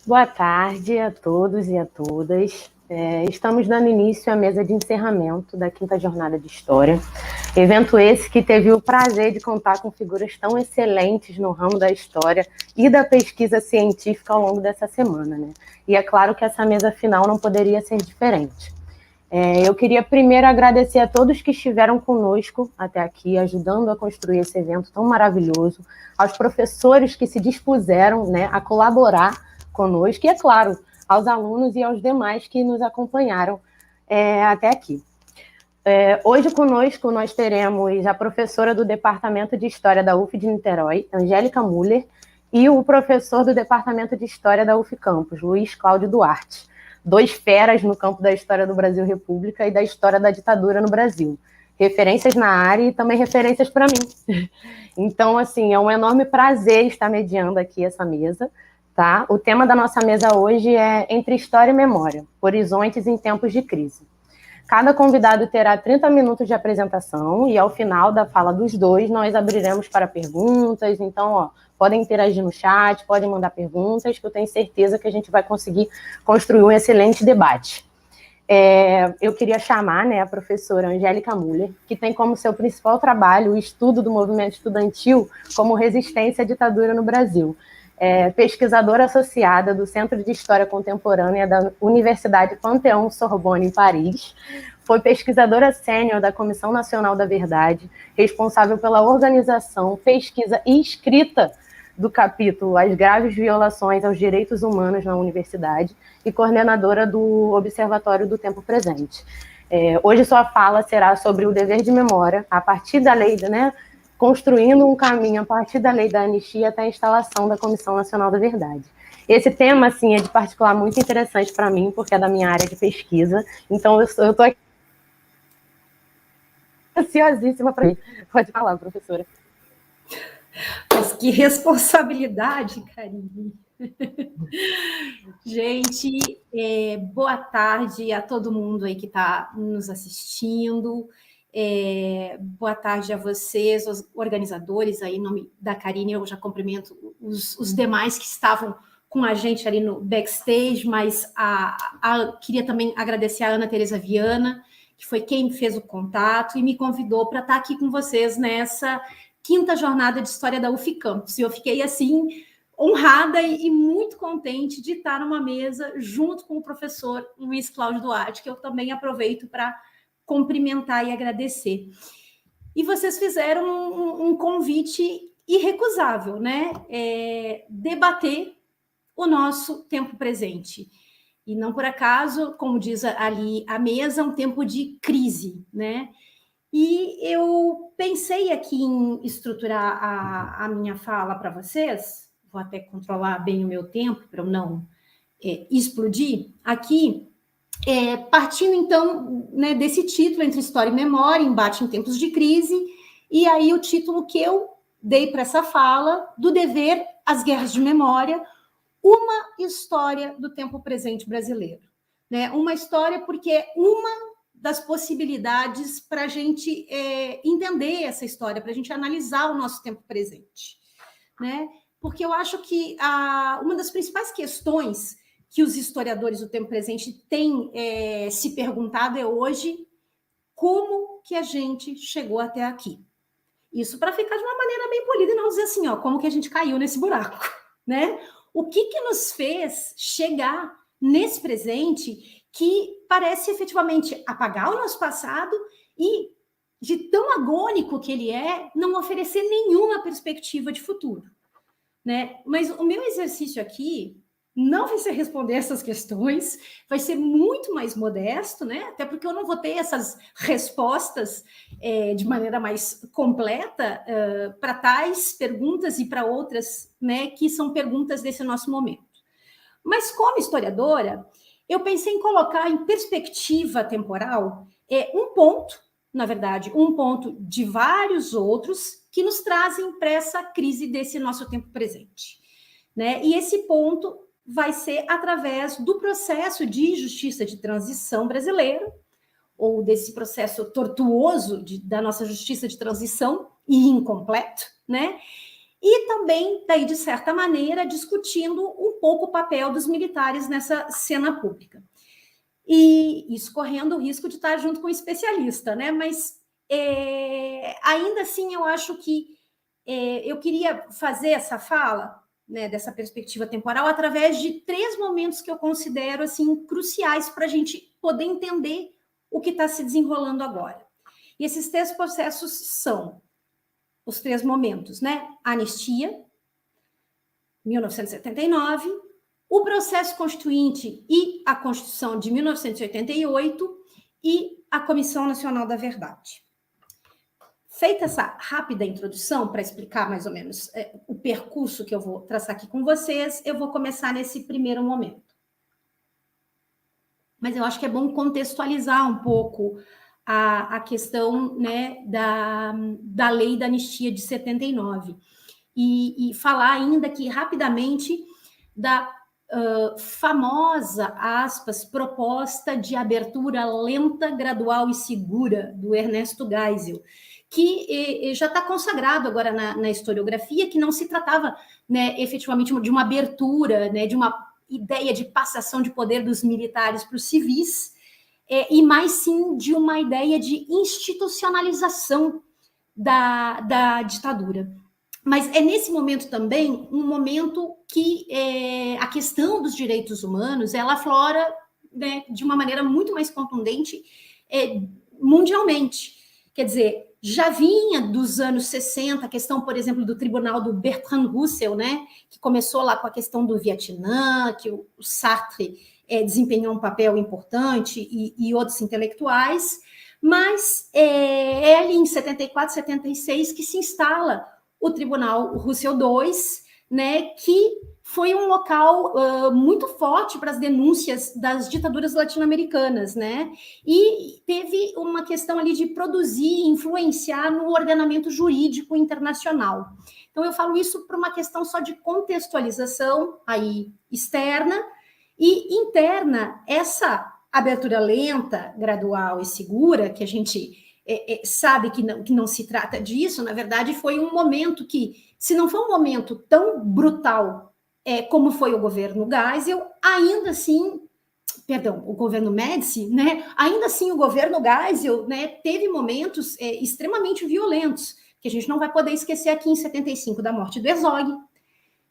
Boa tarde a todos e a todas. Estamos dando início à mesa de encerramento da quinta jornada de História. Evento esse que teve o prazer de contar com figuras tão excelentes no ramo da história e da pesquisa científica ao longo dessa semana, né? E é claro que essa mesa final não poderia ser diferente. Eu queria primeiro agradecer a todos que estiveram conosco até aqui, ajudando a construir esse evento tão maravilhoso, aos professores que se dispuseram, né, a colaborar conosco, e, é claro, aos alunos e aos demais que nos acompanharam até aqui. Hoje conosco nós teremos a professora do Departamento de História da UF de Niterói, Angélica Müller, e o professor do Departamento de História da UF Campus, Luiz Cláudio Duarte. Dois feras no campo da história do Brasil República e da história da ditadura no Brasil. Referências na área e também referências para mim. Então, assim, é um enorme prazer estar mediando aqui essa mesa. Tá? O tema da nossa mesa hoje é Entre História e Memória, Horizontes em Tempos de Crise. Cada convidado terá 30 minutos de apresentação e, ao final da fala dos dois, nós abriremos para perguntas. Então, podem interagir no chat, podem mandar perguntas, que eu tenho certeza que a gente vai conseguir construir um excelente debate. Eu queria chamar, né, a professora Angélica Müller, que tem como seu principal trabalho o estudo do movimento estudantil como resistência à ditadura no Brasil. Pesquisadora associada do Centro de História Contemporânea da Universidade Panthéon-Sorbonne, em Paris. Foi pesquisadora sênior da Comissão Nacional da Verdade, responsável pela organização, pesquisa e escrita do capítulo As Graves Violações aos Direitos Humanos na Universidade e coordenadora do Observatório do Tempo Presente. Hoje sua fala será sobre o dever de memória, a partir da lei, né, construindo um caminho a partir da lei da anistia até a instalação da Comissão Nacional da Verdade. Esse tema, assim, é de particular muito interessante para mim, porque é da minha área de pesquisa, então eu estou aqui ansiosíssima para isso. Pode falar, professora. Mas que responsabilidade, Karine. Gente, boa tarde a todo mundo aí que está nos assistindo. Boa tarde a vocês, os organizadores, aí em nome da Karine, eu já cumprimento os demais que estavam com a gente ali no backstage, mas queria também agradecer a Ana Tereza Viana, que foi quem fez o contato e me convidou para estar aqui com vocês nessa quinta jornada de História da UF Campus. E eu fiquei, assim, honrada e muito contente de estar numa mesa junto com o professor Luiz Cláudio Duarte, que eu também aproveito para cumprimentar e agradecer. E vocês fizeram um convite irrecusável, né? Debater o nosso tempo presente. E não por acaso, como diz ali a mesa, um tempo de crise, né? E eu pensei aqui em estruturar a minha fala para vocês, vou até controlar bem o meu tempo para eu não explodir aqui, partindo então, né, desse título, Entre História e Memória, Embate em Tempos de Crise, e aí o título que eu dei para essa fala, Do Dever às Guerras de Memória, uma história do tempo presente brasileiro. Né? Uma história porque é uma das possibilidades para a gente entender essa história, para a gente analisar o nosso tempo presente. Né? Porque eu acho que uma das principais questões que os historiadores do tempo presente têm se perguntado hoje como que a gente chegou até aqui. Isso para ficar de uma maneira bem polida e não dizer assim, como que a gente caiu nesse buraco. Né? O que nos fez chegar nesse presente que parece efetivamente apagar o nosso passado e, de tão agônico que ele não oferecer nenhuma perspectiva de futuro. Né? Mas o meu exercício aqui não vai ser responder essas questões, vai ser muito mais modesto, né? Até porque eu não vou ter essas respostas de maneira mais completa para tais perguntas e para outras, né, que são perguntas desse nosso momento. Mas como historiadora, eu pensei em colocar em perspectiva temporal um ponto, na verdade, um ponto de vários outros que nos trazem para essa crise desse nosso tempo presente. Né? E esse ponto vai ser através do processo de justiça de transição brasileiro, ou desse processo tortuoso da nossa justiça de transição e incompleto, né? e também, daí, de certa maneira, discutindo um pouco o papel dos militares nessa cena pública. E isso correndo o risco de estar junto com o especialista, né? Mas ainda assim eu acho que eu queria fazer essa fala, né, dessa perspectiva temporal através de 3 momentos que eu considero assim cruciais para a gente poder entender o que está se desenrolando agora. E esses 3 processos são os 3 momentos, né? A anistia, 1979, o processo constituinte e a Constituição de 1988 e a Comissão Nacional da Verdade. Feita essa rápida introdução para explicar mais ou menos o percurso que eu vou traçar aqui com vocês, eu vou começar nesse primeiro momento. Mas eu acho que é bom contextualizar um pouco a questão, né, da lei da anistia de 79 e falar ainda aqui rapidamente da famosa, aspas, proposta de abertura lenta, gradual e segura do Ernesto Geisel, que já está consagrado agora na historiografia, que não se tratava, né, efetivamente de uma abertura, né, de uma ideia de passação de poder dos militares para os civis, e mais sim de uma ideia de institucionalização da ditadura. Mas é nesse momento também um momento que a questão dos direitos humanos ela aflora, né, de uma maneira muito mais contundente mundialmente. Quer dizer, já vinha dos anos 60 a questão, por exemplo, do tribunal do Bertrand Russell, né, que começou lá com a questão do Vietnã, que o Sartre desempenhou um papel importante e outros intelectuais, mas é ali em 74, 76 que se instala o Tribunal Russell II, né, que foi um local muito forte para as denúncias das ditaduras latino-americanas, né? E teve uma questão ali de produzir e influenciar no ordenamento jurídico internacional. Então, eu falo isso por uma questão só de contextualização aí externa e interna, essa abertura lenta, gradual e segura, que a gente sabe que não se trata disso, na verdade, foi um momento que, se não foi um momento tão brutal como foi o governo Geisel, ainda assim, perdão, o governo Médici, né? Ainda assim, o governo Geisel, né, teve momentos extremamente violentos, que a gente não vai poder esquecer aqui em 75, da morte do Herzog,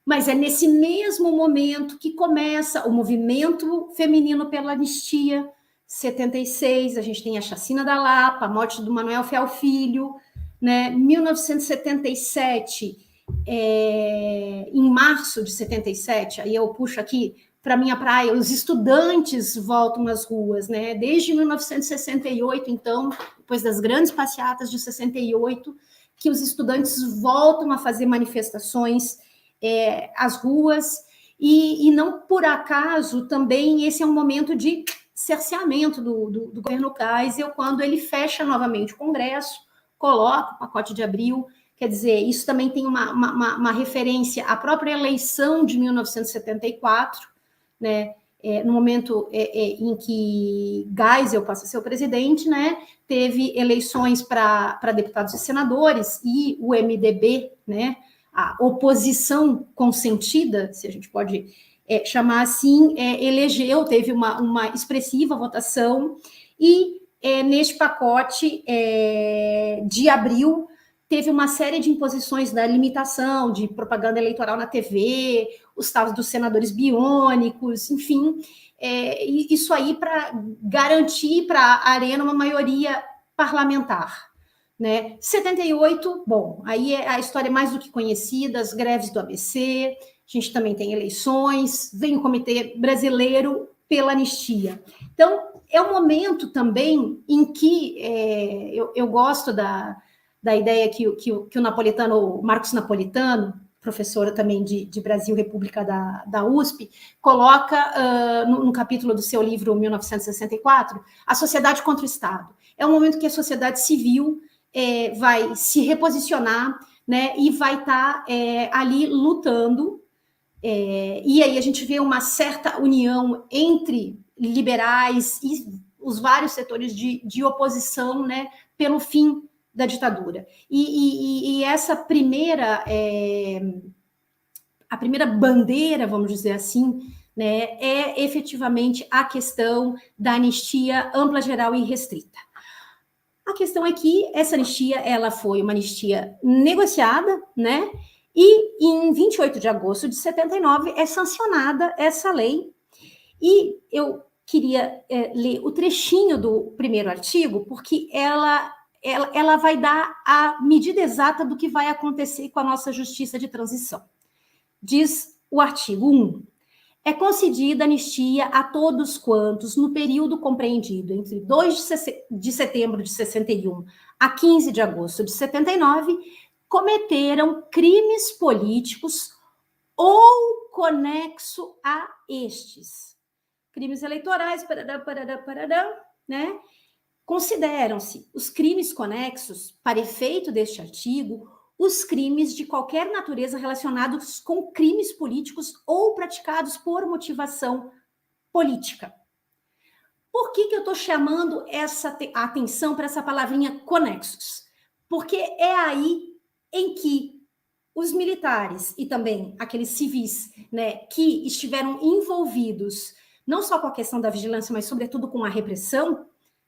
mas é nesse mesmo momento que começa o movimento feminino pela anistia, 76, a gente tem a chacina da Lapa, a morte do Manuel Fiel Filho, né? 1977, em março de 77, aí eu puxo aqui para minha praia, os estudantes voltam às ruas, né? Desde 1968, então, depois das grandes passeatas de 68, que os estudantes voltam a fazer manifestações às ruas, e não por acaso também esse é um momento de cerceamento do governo Geisel, quando ele fecha novamente o Congresso, coloca o pacote de abril. Quer dizer, isso também tem uma referência à própria eleição de 1974, né? No momento em que Geisel passa a ser o presidente, né? Teve eleições para deputados e senadores, e o MDB, né? A oposição consentida, se a gente pode chamar assim, elegeu, teve uma expressiva votação, e neste pacote de abril teve uma série de imposições da limitação de propaganda eleitoral na TV, os tais dos senadores biônicos, enfim, isso aí para garantir para a Arena uma maioria parlamentar. Né? 78, bom, aí a história é mais do que conhecida, as greves do ABC, a gente também tem eleições, vem o Comitê Brasileiro pela Anistia. Então, é um momento também em que eu gosto da ideia que o Napolitano, o Marcos Napolitano, professora também de Brasil, República da USP, coloca no capítulo do seu livro 1964, a sociedade contra o Estado. É um momento que a sociedade civil vai se reposicionar, né, e vai estar ali lutando, e aí a gente vê uma certa união entre liberais e os vários setores de oposição, né, pelo fim da ditadura. E essa primeira, a primeira bandeira, vamos dizer assim, né, é efetivamente a questão da anistia ampla, geral e restrita. A questão é que essa anistia, ela foi uma anistia negociada, né, e em 28 de agosto de 79 é sancionada essa lei, e eu queria ler o trechinho do primeiro artigo, porque ela vai dar a medida exata do que vai acontecer com a nossa justiça de transição. Diz o artigo 1. É concedida anistia a todos quantos, no período compreendido entre 2 de setembro de 61 a 15 de agosto de 79, cometeram crimes políticos ou conexo a estes. Crimes eleitorais, né? Consideram-se os crimes conexos, para efeito deste artigo, os crimes de qualquer natureza relacionados com crimes políticos ou praticados por motivação política. Por que eu estou chamando a atenção para essa palavrinha conexos? Porque é aí em que os militares e também aqueles civis, né, que estiveram envolvidos não só com a questão da vigilância, mas sobretudo com a repressão,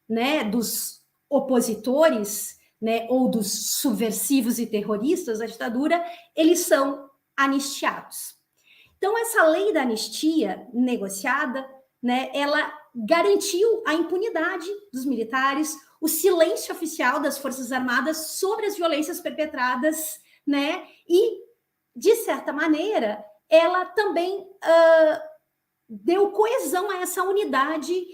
né, dos opositores, né, ou dos subversivos e terroristas da ditadura, eles são anistiados. Então, essa lei da anistia negociada, né, ela garantiu a impunidade dos militares, o silêncio oficial das Forças Armadas sobre as violências perpetradas, né, e, de certa maneira, ela também deu coesão a essa unidade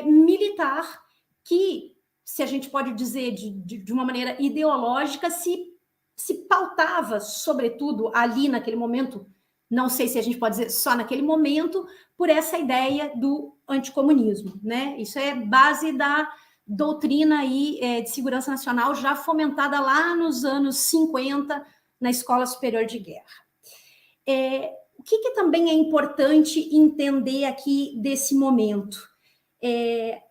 militar que, se a gente pode dizer de uma maneira ideológica, se pautava, sobretudo ali naquele momento, não sei se a gente pode dizer só naquele momento, por essa ideia do anticomunismo, né? Isso é base da doutrina aí, de segurança nacional já fomentada lá nos anos 50 na Escola Superior de Guerra. O que também é importante entender aqui desse momento?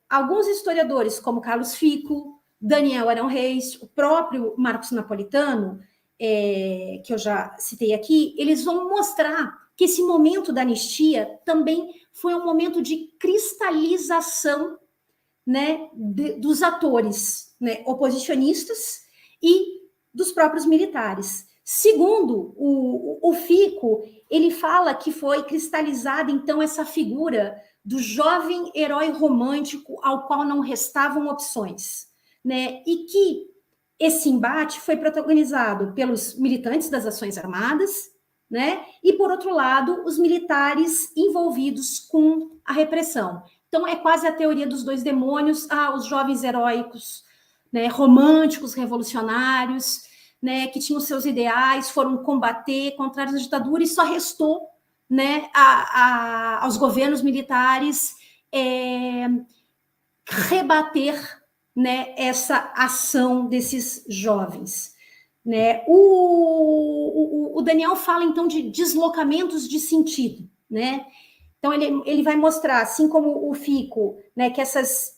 Alguns historiadores, como Carlos Fico, Daniel Arão Reis, o próprio Marcos Napolitano, que eu já citei aqui, eles vão mostrar que esse momento da anistia também foi um momento de cristalização, né, dos atores, né, oposicionistas e dos próprios militares. Segundo o Fico, ele fala que foi cristalizada, então, essa figura do jovem herói romântico ao qual não restavam opções, né? E que esse embate foi protagonizado pelos militantes das ações armadas, né? E, por outro lado, os militares envolvidos com a repressão. Então, é quase a teoria dos dois demônios, os jovens heróicos, né, românticos, revolucionários, né, que tinham seus ideais, foram combater contra a ditadura e só restou, né, aos governos militares rebater, né, essa ação desses jovens. Né? O Daniel fala, então, de deslocamentos de sentido. Né? Então, ele vai mostrar, assim como o Fico, né, que essas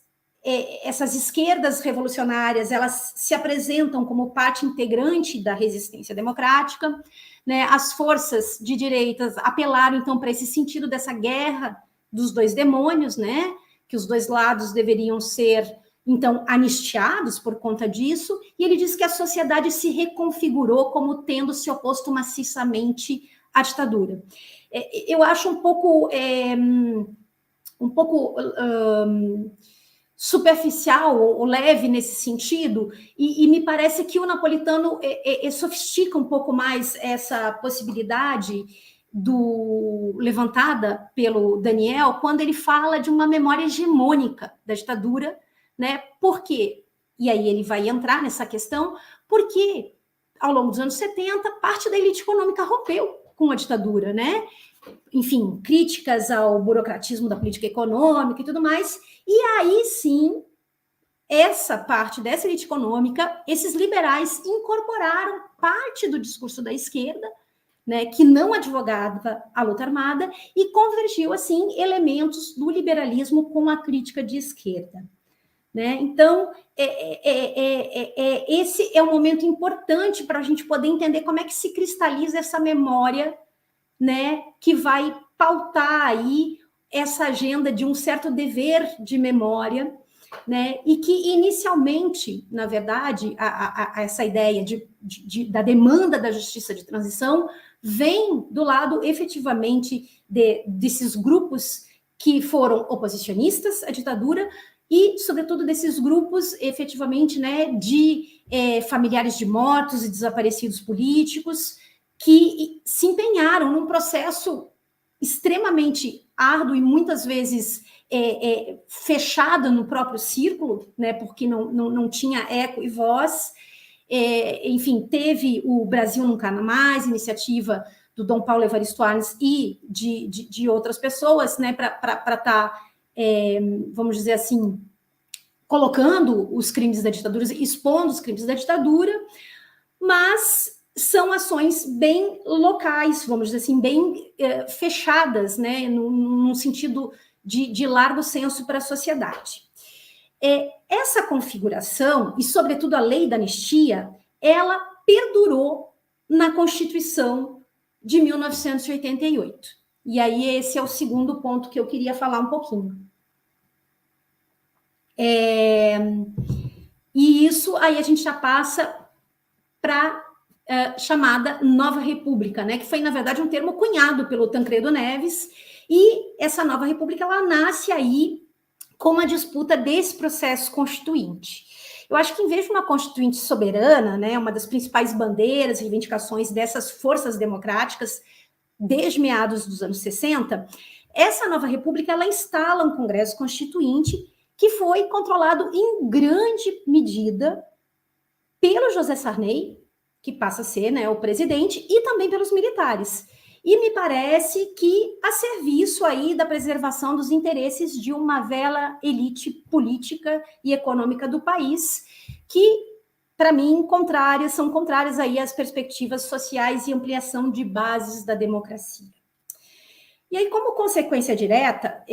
esquerdas revolucionárias, elas se apresentam como parte integrante da resistência democrática, né? As forças de direitas apelaram, então, para esse sentido dessa guerra dos dois demônios, né? Que os dois lados deveriam ser, então, anistiados por conta disso, e ele diz que a sociedade se reconfigurou como tendo se oposto maciçamente à ditadura. Eu acho um pouco superficial ou leve nesse sentido, e me parece que o Napolitano sofistica um pouco mais essa possibilidade levantada pelo Daniel, quando ele fala de uma memória hegemônica da ditadura, né? Por quê? E aí ele vai entrar nessa questão, porque ao longo dos anos 70, parte da elite econômica rompeu com a ditadura, né? Enfim, críticas ao burocratismo da política econômica e tudo mais. E aí sim, essa parte dessa elite econômica, esses liberais incorporaram parte do discurso da esquerda, né, que não advogava a luta armada, e convergiu, assim, elementos do liberalismo com a crítica de esquerda. né? Então, esse é um momento importante para a gente poder entender como é que se cristaliza essa memória, né, que vai pautar aí essa agenda de um certo dever de memória, né, e que inicialmente, na verdade, essa ideia da demanda da justiça de transição vem do lado efetivamente desses grupos que foram oposicionistas à ditadura e, sobretudo, desses grupos efetivamente, né, de familiares de mortos e desaparecidos políticos que se empenharam num processo extremamente árduo e muitas vezes fechado no próprio círculo, né, porque não tinha eco e voz. Enfim, teve o Brasil Nunca Mais, iniciativa do Dom Paulo Evaristo Arnes e de outras pessoas, né, para estar, vamos dizer assim, colocando os crimes da ditadura, expondo os crimes da ditadura, mas são ações bem locais, vamos dizer assim, bem fechadas, né, num sentido de largo senso para a sociedade. Essa configuração, e sobretudo a lei da anistia, ela perdurou na Constituição de 1988. E aí esse é o segundo ponto que eu queria falar um pouquinho. E isso aí a gente já passa para chamada Nova República, né, que foi, na verdade, um termo cunhado pelo Tancredo Neves, e essa Nova República, ela nasce aí com a disputa desse processo constituinte. Eu acho que, em vez de uma constituinte soberana, né, uma das principais bandeiras e reivindicações dessas forças democráticas, desde meados dos anos 60, essa Nova República, ela instala um Congresso Constituinte que foi controlado em grande medida pelo José Sarney, que passa a ser, né, o presidente, e também pelos militares. E me parece que a serviço aí da preservação dos interesses de uma velha elite política e econômica do país, que, para mim, são contrárias aí às perspectivas sociais e ampliação de bases da democracia. E aí, como consequência direta,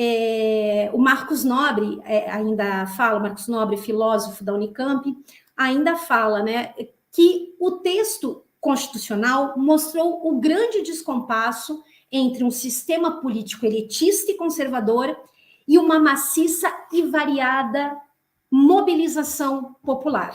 o Marcos Nobre ainda fala, Marcos Nobre, filósofo da Unicamp, ainda fala, né, que o texto constitucional mostrou o grande descompasso entre um sistema político elitista e conservador e uma maciça e variada mobilização popular,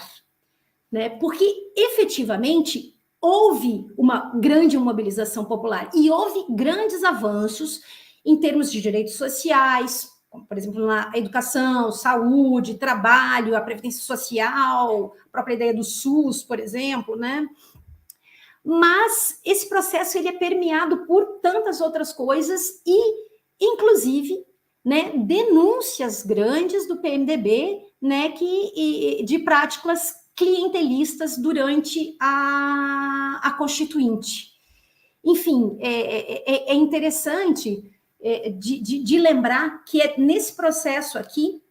né? Porque, efetivamente, houve uma grande mobilização popular e houve grandes avanços em termos de direitos sociais, como, por exemplo, na educação, saúde, trabalho, a previdência social, a própria ideia do SUS, por exemplo, né? Mas esse processo ele é permeado por tantas outras coisas e, inclusive, né, denúncias grandes do PMDB, né, de práticas clientelistas durante a Constituinte. Enfim, é interessante de lembrar que é nesse processo aqui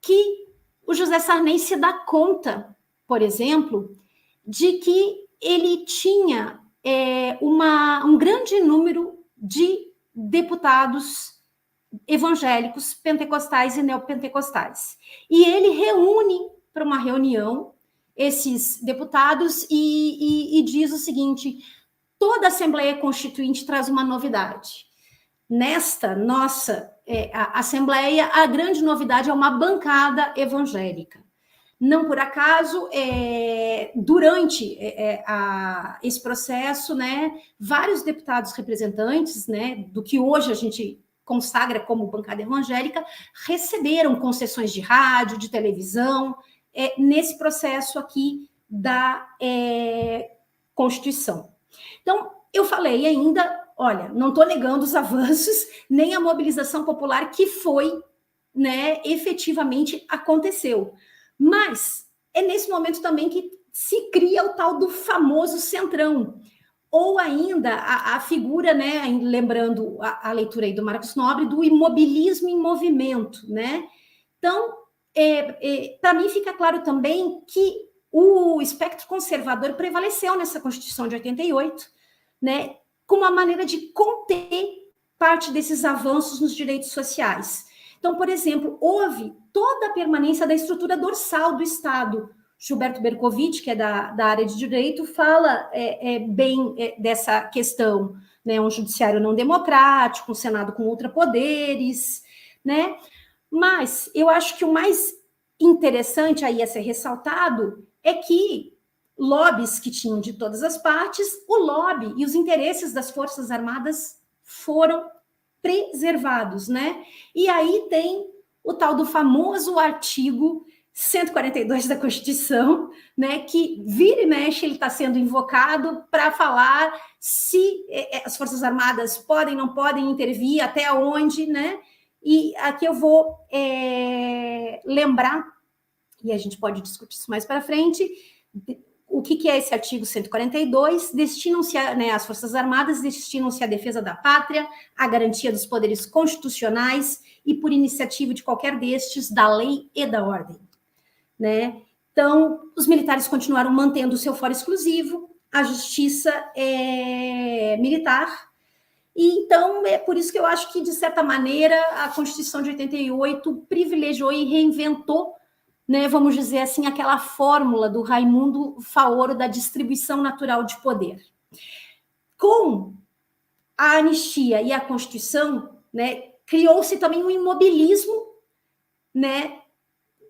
que o José Sarney se dá conta, por exemplo, de que ele tinha um grande número de deputados evangélicos, pentecostais e neopentecostais. E ele reúne para uma reunião esses deputados e diz o seguinte: toda Assembleia Constituinte traz uma novidade. Nesta nossa Assembleia, a grande novidade é uma bancada evangélica. Não por acaso, durante esse processo, né, vários deputados representantes, né, do que hoje a gente consagra como bancada evangélica, receberam concessões de rádio, de televisão, nesse processo aqui da Constituição. Então, eu falei ainda, olha, não estou negando os avanços, nem a mobilização popular que foi, né, efetivamente aconteceu. Mas é nesse momento também que se cria o tal do famoso centrão, ou ainda a figura, né, lembrando a leitura aí do Marcos Nobre, do imobilismo em movimento, né? Então, para mim fica claro também que o espectro conservador prevaleceu nessa Constituição de 88, né, com uma maneira de conter parte desses avanços nos direitos sociais. Então, por exemplo, houve toda a permanência da estrutura dorsal do Estado. Gilberto Bercovitch, que é da área de direito, fala bem dessa questão, né? Um judiciário não democrático, um Senado com ultrapoderes, né? Mas eu acho que o mais interessante aí a ser ressaltado é que lobbies que tinham de todas as partes, o lobby e os interesses das Forças Armadas foram preservados, né? E aí tem o tal do famoso artigo 142 da Constituição, né, que vira e mexe ele está sendo invocado para falar se as Forças Armadas podem, não podem intervir, até onde, né? E aqui eu vou lembrar, e a gente pode discutir isso mais para frente, o que é esse artigo 142? Destinam-se, as Forças Armadas destinam-se à defesa da pátria, à garantia dos poderes constitucionais e, por iniciativa de qualquer destes, da lei e da ordem. Né? Então, os militares continuaram mantendo o seu foro exclusivo, a justiça militar, e então é por isso que eu acho que, de certa maneira, a Constituição de 88 privilegiou e reinventou, né, vamos dizer assim, aquela fórmula do Raimundo Faoro da distribuição natural de poder. Com a anistia e a Constituição, né, criou-se também um imobilismo, né,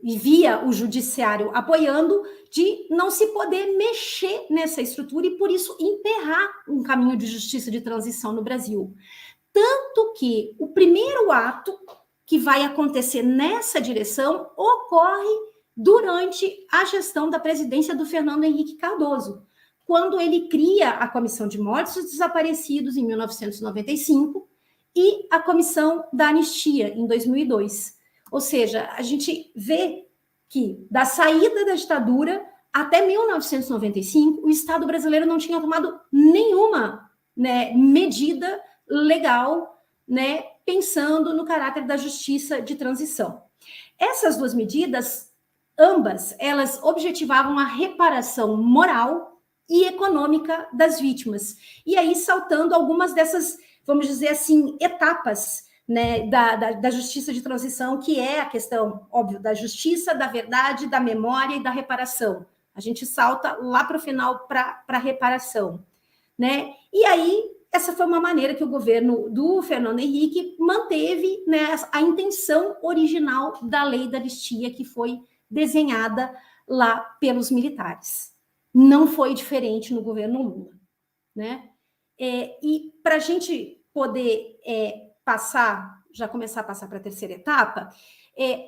e via o judiciário apoiando, de não se poder mexer nessa estrutura e, por isso, emperrar um caminho de justiça de transição no Brasil. Tanto que o primeiro ato que vai acontecer nessa direção ocorre durante a gestão da presidência do Fernando Henrique Cardoso, quando ele cria a Comissão de Mortos e Desaparecidos, em 1995, e a Comissão da Anistia, em 2002. Ou seja, a gente vê que, da saída da ditadura até 1995, o Estado brasileiro não tinha tomado nenhuma, né, medida legal, né, pensando no caráter da justiça de transição. Essas duas medidas, ambas, elas objetivavam a reparação moral e econômica das vítimas. E aí, saltando algumas dessas, vamos dizer assim, etapas, né, da justiça de transição, que é a questão, óbvio, da justiça, da verdade, da memória e da reparação. A gente salta lá para o final para a reparação, né? E aí, essa foi uma maneira que o governo do Fernando Henrique manteve, né, a intenção original da lei da anistia, que foi desenhada lá pelos militares. Não foi diferente no governo Lula, né? E para a gente poder começar a passar para a terceira etapa,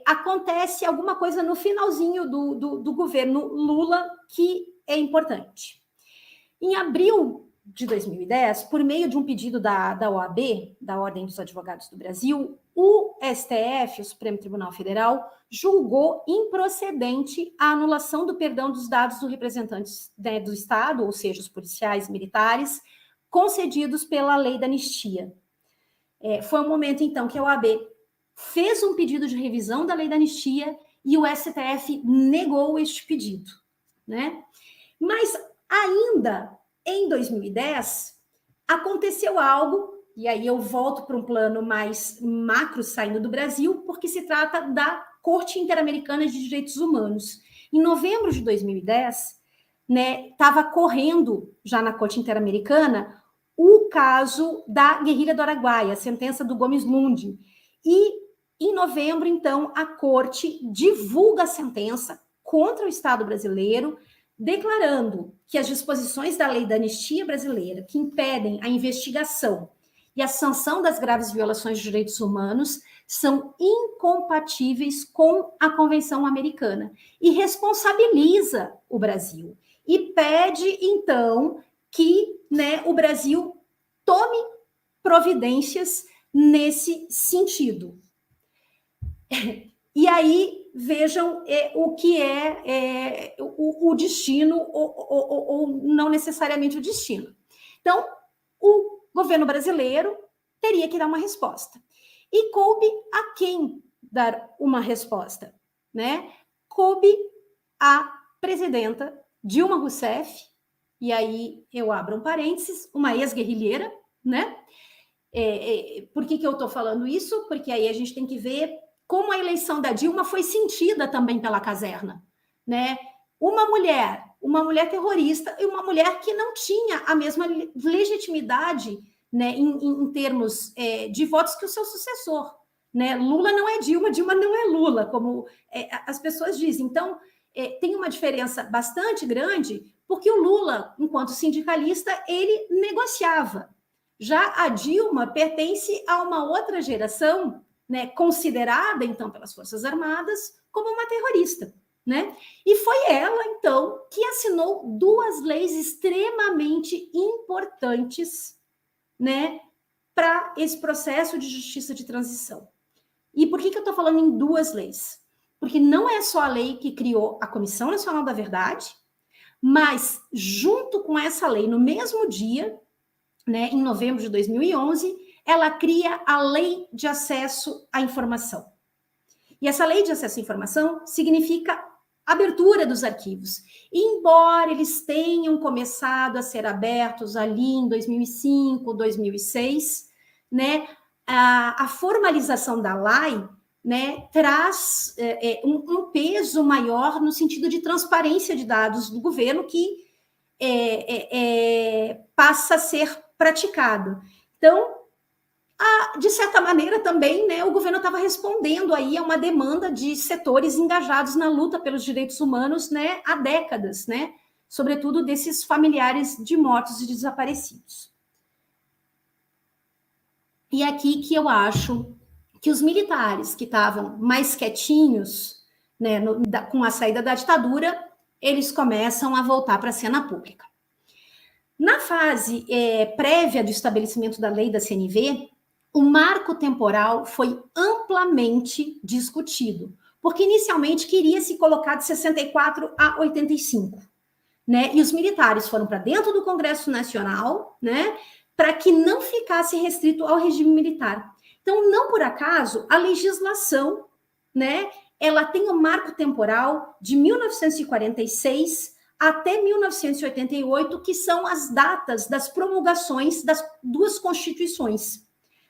acontece alguma coisa no finalzinho do governo Lula que é importante. Em abril de 2010, por meio de um pedido da OAB, da Ordem dos Advogados do Brasil, o STF, o Supremo Tribunal Federal, julgou improcedente a anulação do perdão dos dados dos representantes, né, do Estado, ou seja, os policiais militares, concedidos pela lei da anistia. Foi um momento, então, que a OAB fez um pedido de revisão da lei da anistia e o STF negou este pedido, né? Mas ainda em 2010 aconteceu algo, e aí eu volto para um plano mais macro, saindo do Brasil, porque se trata da Corte Interamericana de Direitos Humanos. Em novembro de 2010, né, estava correndo já na Corte Interamericana o caso da guerrilha do Araguaia, a sentença do Gomes Lund. E, em novembro, então, a Corte divulga a sentença contra o Estado brasileiro, declarando que as disposições da lei da anistia brasileira, que impedem a investigação e a sanção das graves violações de direitos humanos, são incompatíveis com a Convenção Americana e responsabiliza o Brasil. E pede, então, que, né, o Brasil tome providências nesse sentido. E aí, vejam o que é o destino, ou não necessariamente o destino. Então, o governo brasileiro teria que dar uma resposta. E coube a quem dar uma resposta, né? Coube a presidenta Dilma Rousseff, e aí eu abro um parênteses, uma ex-guerrilheira, né? Por que eu estou falando isso? Porque aí a gente tem que ver como a eleição da Dilma foi sentida também pela caserna, né? Uma mulher terrorista e uma mulher que não tinha a mesma legitimidade, né, em termos de votos que o seu sucessor, né? Lula não é Dilma, Dilma não é Lula, como as pessoas dizem. Então, tem uma diferença bastante grande, porque o Lula, enquanto sindicalista, ele negociava. Já a Dilma pertence a uma outra geração, né, considerada, então, pelas Forças Armadas como uma terrorista, né? E foi ela, então, que assinou 2 leis extremamente importantes, né, para esse processo de justiça de transição. E por que eu estou falando em 2 leis? Porque não é só a lei que criou a Comissão Nacional da Verdade, mas, junto com essa lei, no mesmo dia, né, em novembro de 2011, ela cria a Lei de Acesso à Informação. E essa Lei de Acesso à Informação significa abertura dos arquivos. E, embora eles tenham começado a ser abertos ali em 2005, 2006, né, a formalização da lei, né, traz um peso maior no sentido de transparência de dados do governo que passa a ser praticado. Então, de certa maneira também, né, o governo estava respondendo aí a uma demanda de setores engajados na luta pelos direitos humanos, né, há décadas, né, sobretudo desses familiares de mortos e desaparecidos. E aqui que eu acho que os militares que estavam mais quietinhos, né, com a saída da ditadura, eles começam a voltar para a cena pública. Na fase prévia do estabelecimento da lei da CNV, o marco temporal foi amplamente discutido, porque inicialmente queria se colocar de 64 a 85, né? E os militares foram para dentro do Congresso Nacional, né, para que não ficasse restrito ao regime militar. Então, não por acaso, a legislação, né, ela tem um marco temporal de 1946 até 1988, que são as datas das promulgações das 2 constituições,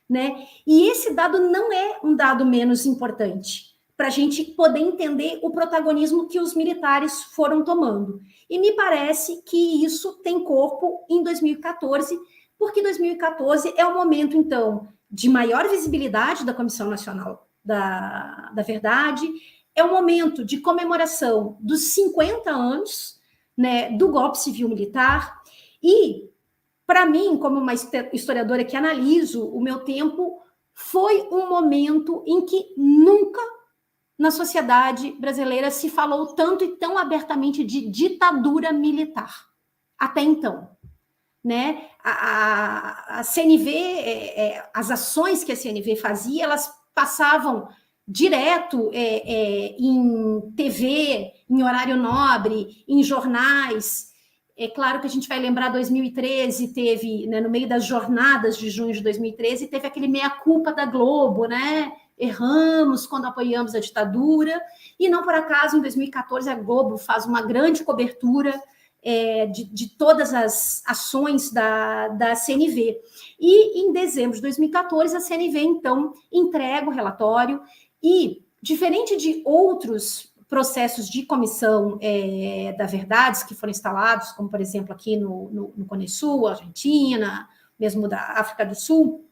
né? E esse dado não é um dado menos importante, para a gente poder entender o protagonismo que os militares foram tomando. E me parece que isso tem corpo em 2014, porque 2014 é o momento, então, de maior visibilidade da Comissão Nacional da Verdade, é o momento de comemoração dos 50 anos, né, do golpe civil-militar, e, para mim, como uma historiadora que analiso o meu tempo, foi um momento em que nunca na sociedade brasileira se falou tanto e tão abertamente de ditadura militar, até então. Né? A CNV, as ações que a CNV fazia, elas passavam direto em TV, em horário nobre, em jornais. É claro que a gente vai lembrar 2013, teve, né, no meio das jornadas de junho de 2013, teve aquele meia-culpa da Globo, né? Erramos quando apoiamos a ditadura, e não por acaso, em 2014, a Globo faz uma grande cobertura de todas as ações da CNV. E em dezembro de 2014, a CNV, então, entrega o relatório e, diferente de outros processos de comissão da Verdades que foram instalados, como, por exemplo, aqui no Cone Sul, Argentina, mesmo da África do Sul,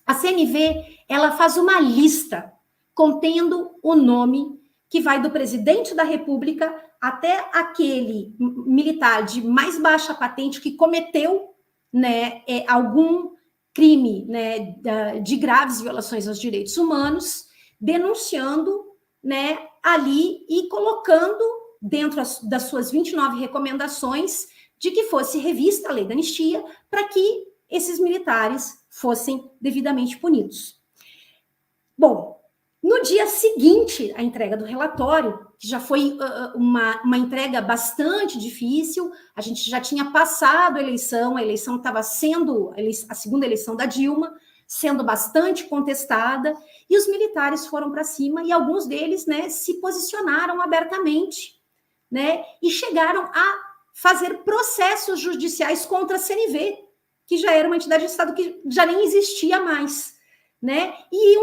a CNV, ela faz uma lista contendo o nome que vai do presidente da República até aquele militar de mais baixa patente que cometeu, né, algum crime, né, de graves violações aos direitos humanos, denunciando, né, ali e colocando dentro das suas 29 recomendações de que fosse revista a lei da anistia para que esses militares fossem devidamente punidos. Bom, no dia seguinte à entrega do relatório, que já foi uma entrega bastante difícil, a gente já tinha passado a eleição estava sendo, a segunda eleição da Dilma, sendo bastante contestada, e os militares foram para cima, e alguns deles, né, se posicionaram abertamente, né, e chegaram a fazer processos judiciais contra a CNV, que já era uma entidade de Estado que já nem existia mais, né, e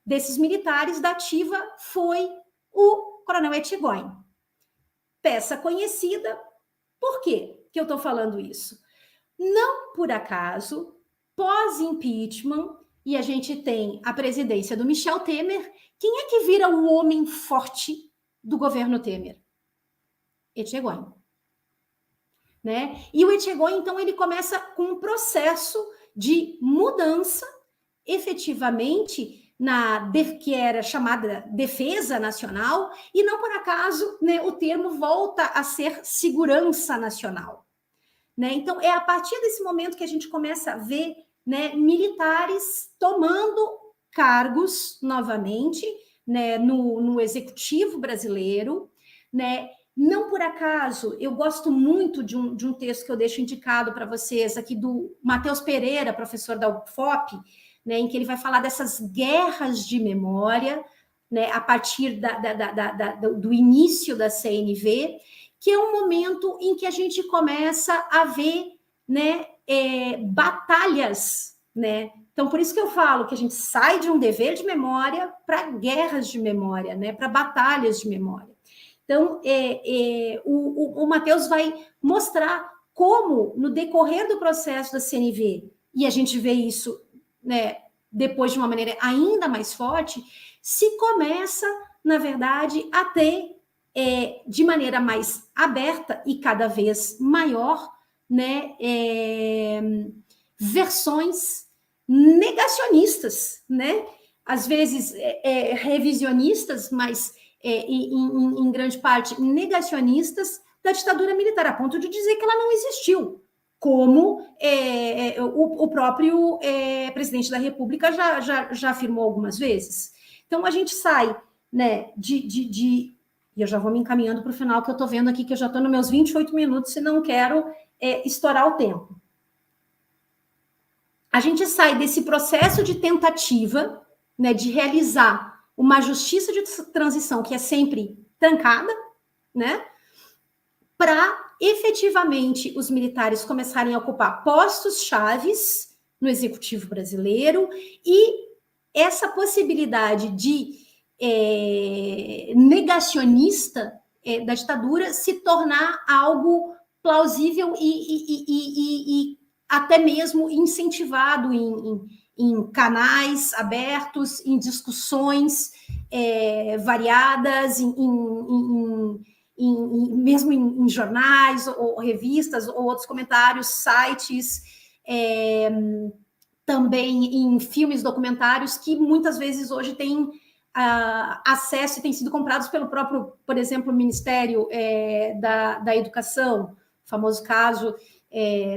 desses militares da ativa foi o coronel Etchegóin. Peça conhecida. Por quê que eu estou falando isso? Não por acaso, pós-impeachment, e a gente tem a presidência do Michel Temer, quem é que vira o homem forte do governo Temer? Etchegóin. Né? E o Etchegóin, então, ele começa com um processo de mudança, efetivamente, que era chamada Defesa Nacional, e não por acaso, né, o termo volta a ser Segurança Nacional. Né? Então, é a partir desse momento que a gente começa a ver, né, militares tomando cargos novamente, né, no executivo brasileiro, né? Não por acaso, eu gosto muito de um texto que eu deixo indicado para vocês aqui do Matheus Pereira, professor da UFOP, né, em que ele vai falar dessas guerras de memória, né, a partir do início da CNV, que é um momento em que a gente começa a ver, né, batalhas, né? Então, por isso que eu falo que a gente sai de um dever de memória para guerras de memória, né, para batalhas de memória. Então, o Matheus vai mostrar como, no decorrer do processo da CNV, e a gente vê isso, né, depois de uma maneira ainda mais forte, se começa, na verdade, a ter, de maneira mais aberta e cada vez maior, né, versões negacionistas, né? Às vezes revisionistas, mas em grande parte negacionistas da ditadura militar, a ponto de dizer que ela não existiu, como o próprio presidente da República já afirmou algumas vezes. Então, a gente sai, né, e eu já vou me encaminhando para o final, que eu estou vendo aqui que eu já estou nos meus 28 minutos e não quero estourar o tempo. A gente sai desse processo de tentativa, né, de realizar uma justiça de transição que é sempre trancada, né, para efetivamente os militares começarem a ocupar postos chaves no executivo brasileiro e essa possibilidade de negacionista da ditadura se tornar algo plausível e até mesmo incentivado em canais abertos, em discussões variadas, mesmo em jornais ou revistas ou outros comentários, sites, também em filmes, documentários que muitas vezes hoje têm acesso e têm sido comprados pelo próprio, por exemplo, Ministério da Educação, o famoso caso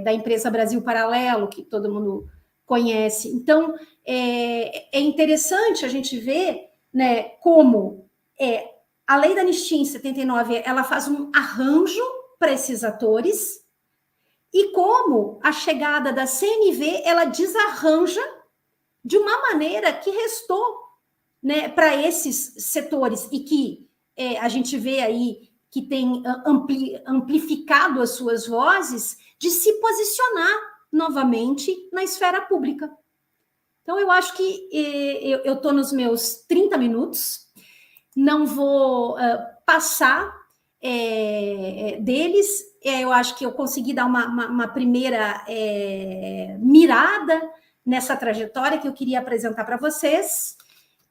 da empresa Brasil Paralelo, que todo mundo conhece. Então, é interessante a gente ver, né, como a lei da anistia em 79, ela faz um arranjo para esses atores e como a chegada da CNV, ela desarranja de uma maneira que restou, né, para esses setores e que a gente vê aí que tem amplificado as suas vozes de se posicionar novamente na esfera pública. Então, eu acho que eu estou nos meus 30 minutos, não vou passar deles, eu acho que eu consegui dar uma primeira mirada nessa trajetória que eu queria apresentar para vocês.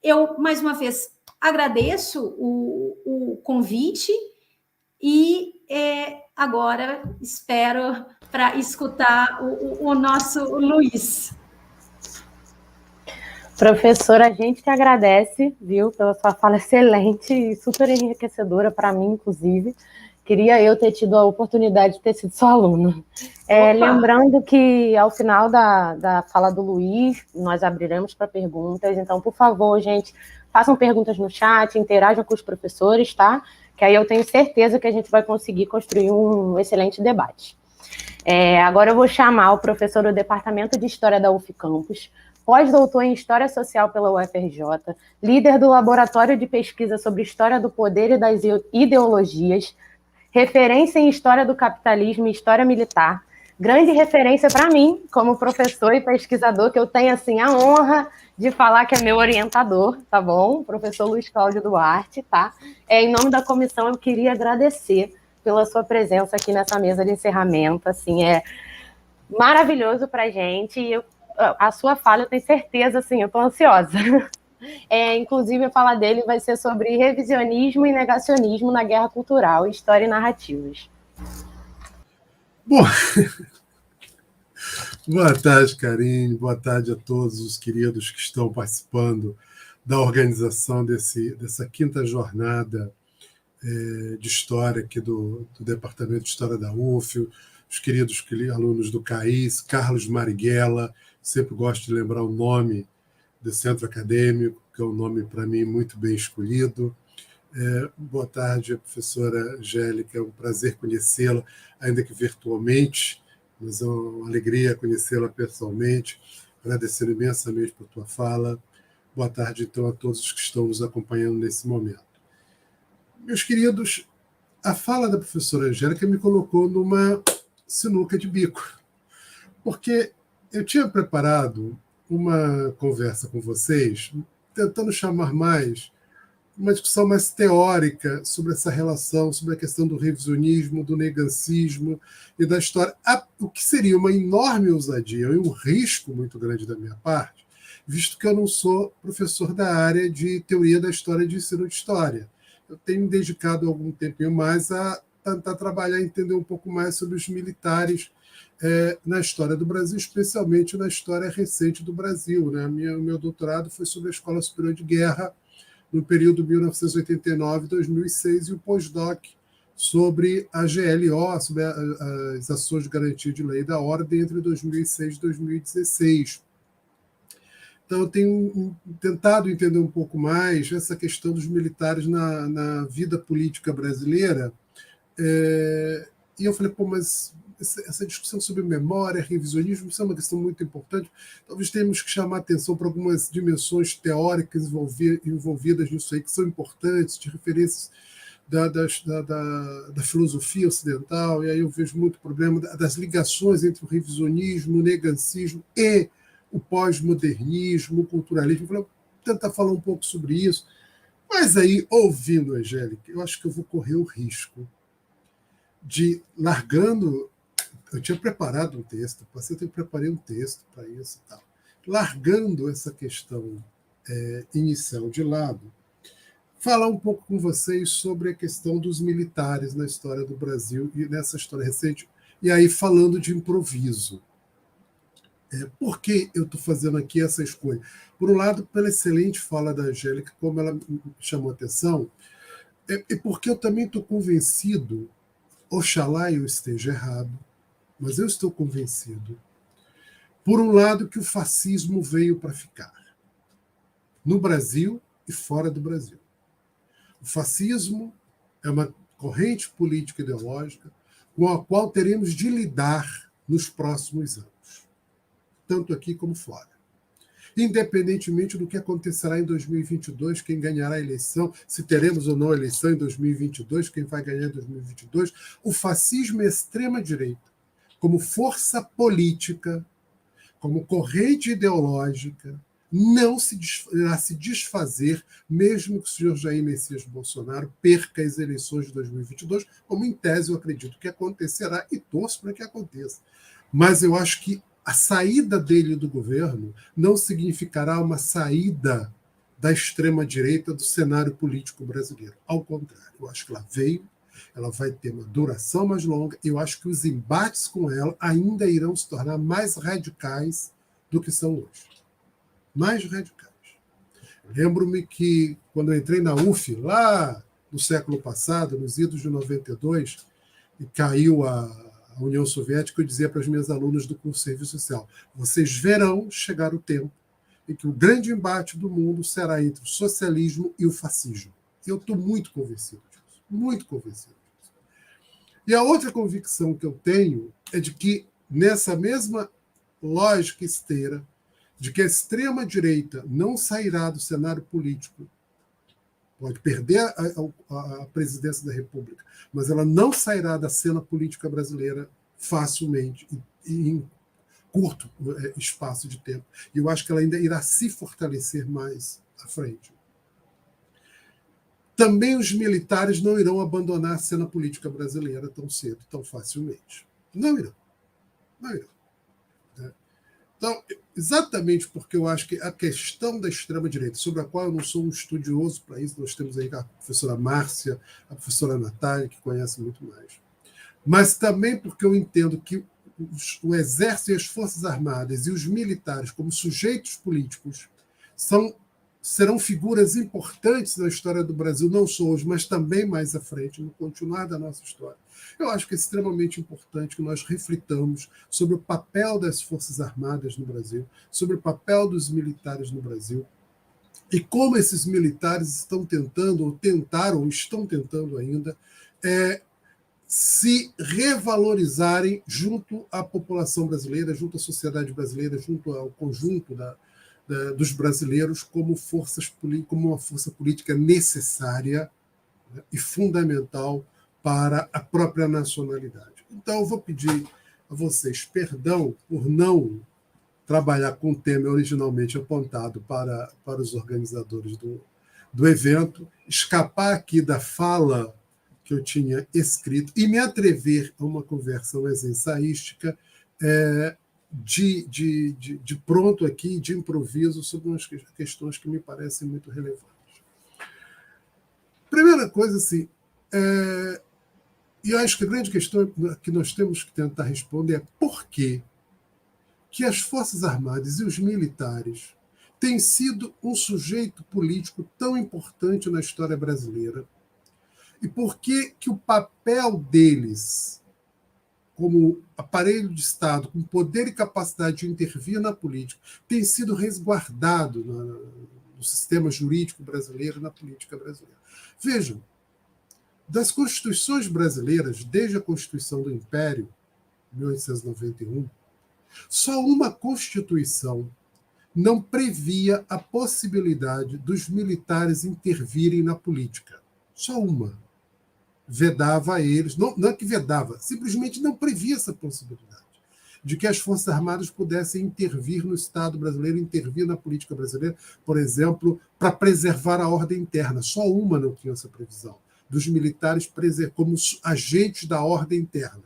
Eu, mais uma vez, agradeço o convite e agora espero para escutar o nosso Luiz. Professora, a gente que agradece, viu, pela sua fala excelente e super enriquecedora para mim, inclusive. Queria eu ter tido a oportunidade de ter sido sua aluna. Lembrando que, ao final da fala do Luiz, nós abriremos para perguntas. Então, por favor, gente, façam perguntas no chat, interajam com os professores, tá? Que aí eu tenho certeza que a gente vai conseguir construir um excelente debate. Agora eu vou chamar o professor do Departamento de História da UF Campus, pós-doutor em História Social pela UFRJ, líder do Laboratório de Pesquisa sobre História do Poder e das Ideologias, referência em História do Capitalismo e História Militar, grande referência para mim, como professor e pesquisador, que eu tenho assim a honra de falar que é meu orientador, tá bom? Professor Luiz Cláudio Duarte, tá? Em nome da comissão, eu queria agradecer pela sua presença aqui nessa mesa de encerramento, assim, é maravilhoso para a gente, e a sua fala, eu tenho certeza, assim, eu estou ansiosa. Inclusive, a fala dele vai ser sobre revisionismo e negacionismo na guerra cultural, história e narrativas. Bom, boa tarde, Karine, boa tarde a todos os queridos que estão participando da organização dessa quinta jornada de História aqui do Departamento de História da UF, os queridos alunos do CAIS, Carlos Marighella, sempre gosto de lembrar o nome do centro acadêmico, que é um nome, para mim, muito bem escolhido. Boa tarde, professora Angélica, é um prazer conhecê-la, ainda que virtualmente, mas é uma alegria conhecê-la pessoalmente, agradecendo imensamente por tua fala. Boa tarde, então, a todos que estão nos acompanhando nesse momento. Meus queridos, a fala da professora Angélica me colocou numa sinuca de bico, porque eu tinha preparado uma conversa com vocês, tentando chamar mais uma discussão mais teórica sobre essa relação, sobre a questão do revisionismo, do negacismo e da história, o que seria uma enorme ousadia e um risco muito grande da minha parte, visto que eu não sou professor da área de teoria da história e de ensino de história. Eu tenho me dedicado algum tempinho mais a tentar trabalhar e entender um pouco mais sobre os militares na história do Brasil, especialmente na história recente do Brasil, né? O meu doutorado foi sobre a Escola Superior de Guerra, no período 1989-2006, e o pós-doc sobre a GLO, sobre as ações de garantia de lei da ordem entre 2006 e 2016. Então, eu tenho tentado entender um pouco mais essa questão dos militares na vida política brasileira. E eu falei, mas essa discussão sobre memória, revisionismo, isso é uma questão muito importante. Talvez tenhamos que chamar atenção para algumas dimensões teóricas envolvidas nisso aí, que são importantes, de referências da filosofia ocidental, e aí eu vejo muito problema das ligações entre o revisionismo, o negacismo e o pós-modernismo, o culturalismo. Eu vou tentar falar um pouco sobre isso, mas aí, ouvindo a Angélica, eu acho que eu vou correr o risco de, largando... Eu tinha preparado um texto, eu preparei um texto para isso e tal. Largando essa questão inicial de lado, falar um pouco com vocês sobre a questão dos militares na história do Brasil e nessa história recente, e aí falando de improviso. Por que eu estou fazendo aqui essa escolha? Por um lado, pela excelente fala da Angélica, como ela me chamou a atenção, e porque eu também estou convencido, oxalá eu esteja errado, mas eu estou convencido, por um lado, que o fascismo veio para ficar, no Brasil e fora do Brasil. O fascismo é uma corrente política ideológica com a qual teremos de lidar nos próximos anos, tanto aqui como fora. Independentemente do que acontecerá em 2022, quem ganhará a eleição, se teremos ou não a eleição em 2022, quem vai ganhar em 2022, o fascismo e a extrema-direita, como força política, como corrente ideológica, não irá se desfazer, mesmo que o senhor Jair Messias Bolsonaro perca as eleições de 2022, como em tese eu acredito que acontecerá e torço para que aconteça. Mas eu acho que a saída dele do governo não significará uma saída da extrema-direita do cenário político brasileiro. Ao contrário, eu acho que ela veio, ela vai ter uma duração mais longa, e eu acho que os embates com ela ainda irão se tornar mais radicais do que são hoje. Mais radicais. Lembro-me que, quando eu entrei na UF, lá no século passado, nos idos de 92, e caiu a União Soviética, eu dizia para as minhas alunas do curso de Serviço Social, vocês verão chegar o tempo em que o grande embate do mundo será entre o socialismo e o fascismo. Eu estou muito convencido disso, muito convencido disso. E a outra convicção que eu tenho é de que, nessa mesma lógica esteira, de que a extrema-direita não sairá do cenário político, pode perder a presidência da República, mas ela não sairá da cena política brasileira facilmente em curto espaço de tempo. E eu acho que ela ainda irá se fortalecer mais à frente. Também os militares não irão abandonar a cena política brasileira tão cedo, tão facilmente. Não irão. Não irão. Então, exatamente porque eu acho que a questão da extrema-direita, sobre a qual eu não sou um estudioso para isso, nós temos aí a professora Márcia, a professora Natália, que conhece muito mais. Mas também porque eu entendo que o Exército e as Forças Armadas e os militares, como sujeitos políticos, serão figuras importantes na história do Brasil, não só hoje, mas também mais à frente, no continuar da nossa história. Eu acho que é extremamente importante que nós reflitamos sobre o papel das Forças Armadas no Brasil, sobre o papel dos militares no Brasil, e como esses militares estão tentando, ou tentaram, ou estão tentando ainda, se revalorizarem junto à população brasileira, junto à sociedade brasileira, junto ao conjunto dos brasileiros como uma força política necessária, né, e fundamental para a própria nacionalidade. Então, eu vou pedir a vocês perdão por não trabalhar com o tema originalmente apontado para os organizadores do evento, escapar aqui da fala que eu tinha escrito e me atrever a uma conversa mais ensaística, de pronto aqui, de improviso, sobre umas questões que me parecem muito relevantes. Primeira coisa, assim, e eu acho que a grande questão que nós temos que tentar responder é por que as Forças Armadas e os militares têm sido um sujeito político tão importante na história brasileira, e por que o papel deles como aparelho de Estado, com poder e capacidade de intervir na política, tem sido resguardado no sistema jurídico brasileiro, na política brasileira. Vejam, das constituições brasileiras, desde a Constituição do Império, 1891, só uma Constituição não previa a possibilidade dos militares intervirem na política. Só uma. Vedava a eles, não é que vedava, simplesmente não previa essa possibilidade de que as Forças Armadas pudessem intervir no Estado brasileiro, intervir na política brasileira, por exemplo, para preservar a ordem interna. Só uma não tinha essa previsão, dos militares como agentes da ordem interna.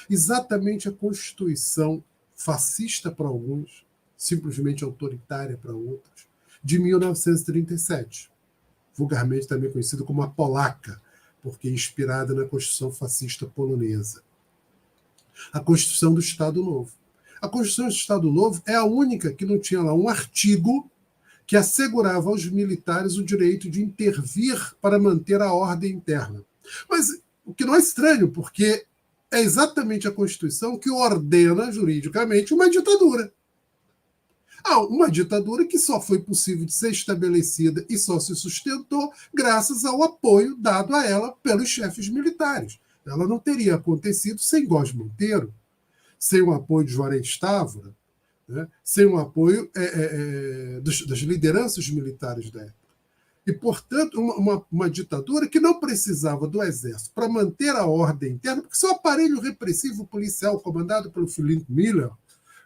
Exatamente a Constituição fascista para alguns, simplesmente autoritária para outros, de 1937, vulgarmente também conhecida como a polaca, porque inspirada na Constituição fascista polonesa. A Constituição do Estado Novo. A Constituição do Estado Novo é a única que não tinha lá um artigo que assegurava aos militares o direito de intervir para manter a ordem interna. Mas o que não é estranho, porque é exatamente a Constituição que ordena juridicamente uma ditadura. Uma ditadura que só foi possível de ser estabelecida e só se sustentou graças ao apoio dado a ela pelos chefes militares. Ela não teria acontecido sem Góes Monteiro, sem o apoio de Juarez Távora, né, sem o apoio das lideranças militares da época. E, portanto, uma ditadura que não precisava do exército para manter a ordem interna, porque seu aparelho repressivo policial comandado pelo Philip Miller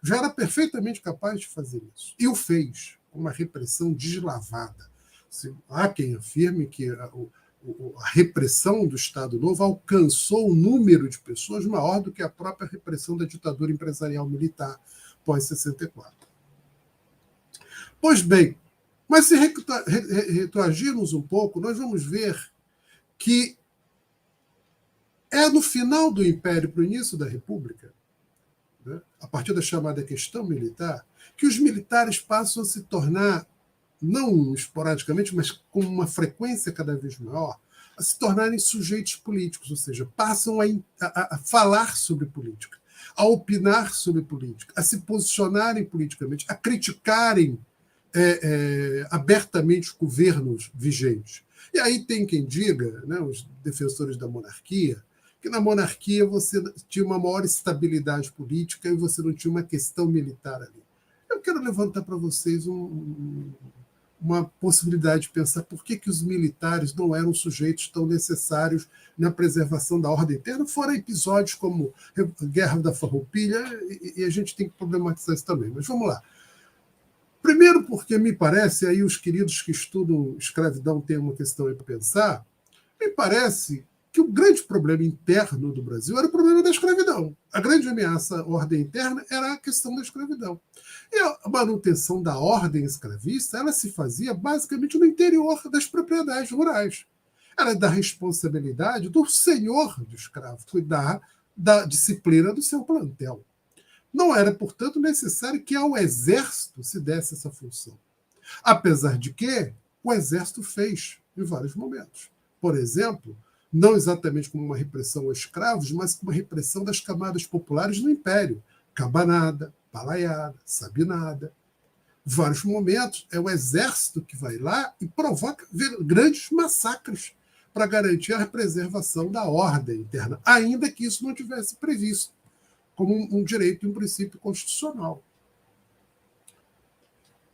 já era perfeitamente capaz de fazer isso. E o fez, com uma repressão deslavada. Há quem afirme que a repressão do Estado Novo alcançou um número de pessoas maior do que a própria repressão da ditadura empresarial militar pós-64. Pois bem, mas se retroagirmos um pouco, nós vamos ver que é no final do Império para o início da República, né, a partir da chamada questão militar, que os militares passam a se tornar, não esporadicamente, mas com uma frequência cada vez maior, a se tornarem sujeitos políticos, ou seja, passam a falar sobre política, a opinar sobre política, a se posicionarem politicamente, a criticarem abertamente os governos vigentes. E aí tem quem diga, né, os defensores da monarquia, que na monarquia você tinha uma maior estabilidade política e você não tinha uma questão militar ali. Eu quero levantar para vocês um uma possibilidade de pensar por que os militares não eram sujeitos tão necessários na preservação da ordem interna, fora episódios como a Guerra da Farroupilha, e a gente tem que problematizar isso também. Mas vamos lá. Primeiro porque me parece, aí os queridos que estudam escravidão têm uma questão aí para pensar, me parece que o grande problema interno do Brasil era o problema da escravidão. A grande ameaça à ordem interna era a questão da escravidão. E a manutenção da ordem escravista, ela se fazia basicamente no interior das propriedades rurais. Era da responsabilidade do senhor do escravo cuidar da disciplina do seu plantel. Não era, portanto, necessário que ao exército se desse essa função. Apesar de que o exército fez em vários momentos. Por exemplo, não exatamente como uma repressão aos escravos, mas como uma repressão das camadas populares no Império. Cabanada, Balaiada, Sabinada. Em vários momentos, é o exército que vai lá e provoca grandes massacres para garantir a preservação da ordem interna, ainda que isso não tivesse previsto como um direito e um princípio constitucional.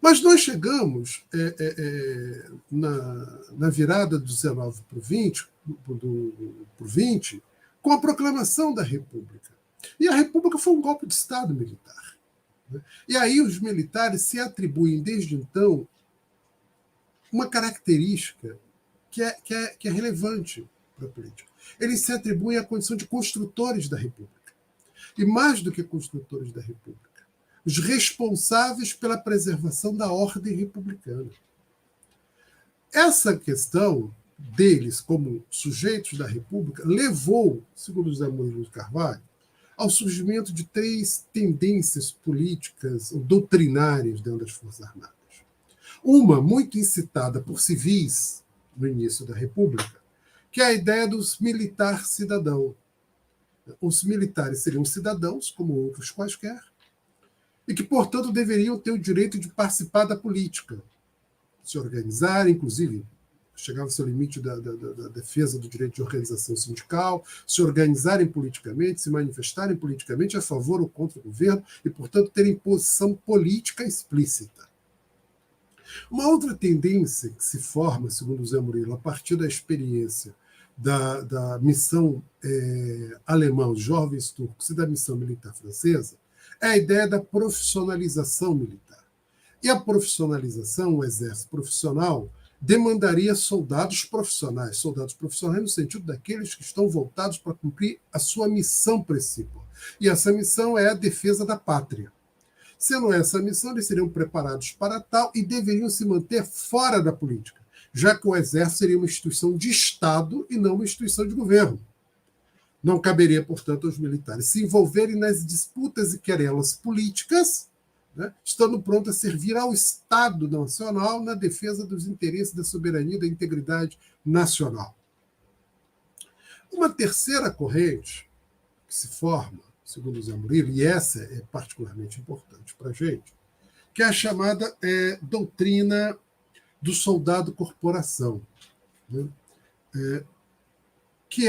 Mas nós chegamos na virada do 19 para o 20, com a proclamação da República. E a República foi um golpe de Estado militar. E aí os militares se atribuem, desde então, uma característica que é relevante para a política. Eles se atribuem a condição de construtores da República. E mais do que construtores da República, os responsáveis pela preservação da ordem republicana. Essa questão deles como sujeitos da República levou, segundo José Murilo de Carvalho, ao surgimento de 3 tendências políticas ou doutrinárias dentro das Forças Armadas. Uma, muito incitada por civis no início da República, que é a ideia dos militar-cidadão. Os militares seriam cidadãos, como outros quaisquer, e que, portanto, deveriam ter o direito de participar da política, se organizar, inclusive, chegar ao seu limite da defesa do direito de organização sindical, se organizarem politicamente, se manifestarem politicamente a favor ou contra o governo e, portanto, terem posição política explícita. Uma outra tendência que se forma, segundo Zé Murilo, a partir da experiência da missão alemã, os jovens turcos, e da missão militar francesa, é a ideia da profissionalização militar. E a profissionalização, o exército profissional, demandaria soldados profissionais no sentido daqueles que estão voltados para cumprir a sua missão principal. E essa missão é a defesa da pátria. Sendo essa missão, eles seriam preparados para tal e deveriam se manter fora da política, já que o exército seria uma instituição de Estado e não uma instituição de governo. Não caberia, portanto, aos militares se envolverem nas disputas e querelas políticas, né, estando pronto a servir ao Estado nacional na defesa dos interesses da soberania e da integridade nacional. Uma terceira corrente que se forma, segundo o Zé Murilo, e essa é particularmente importante para a gente, que é a chamada doutrina do soldado-corporação, né, que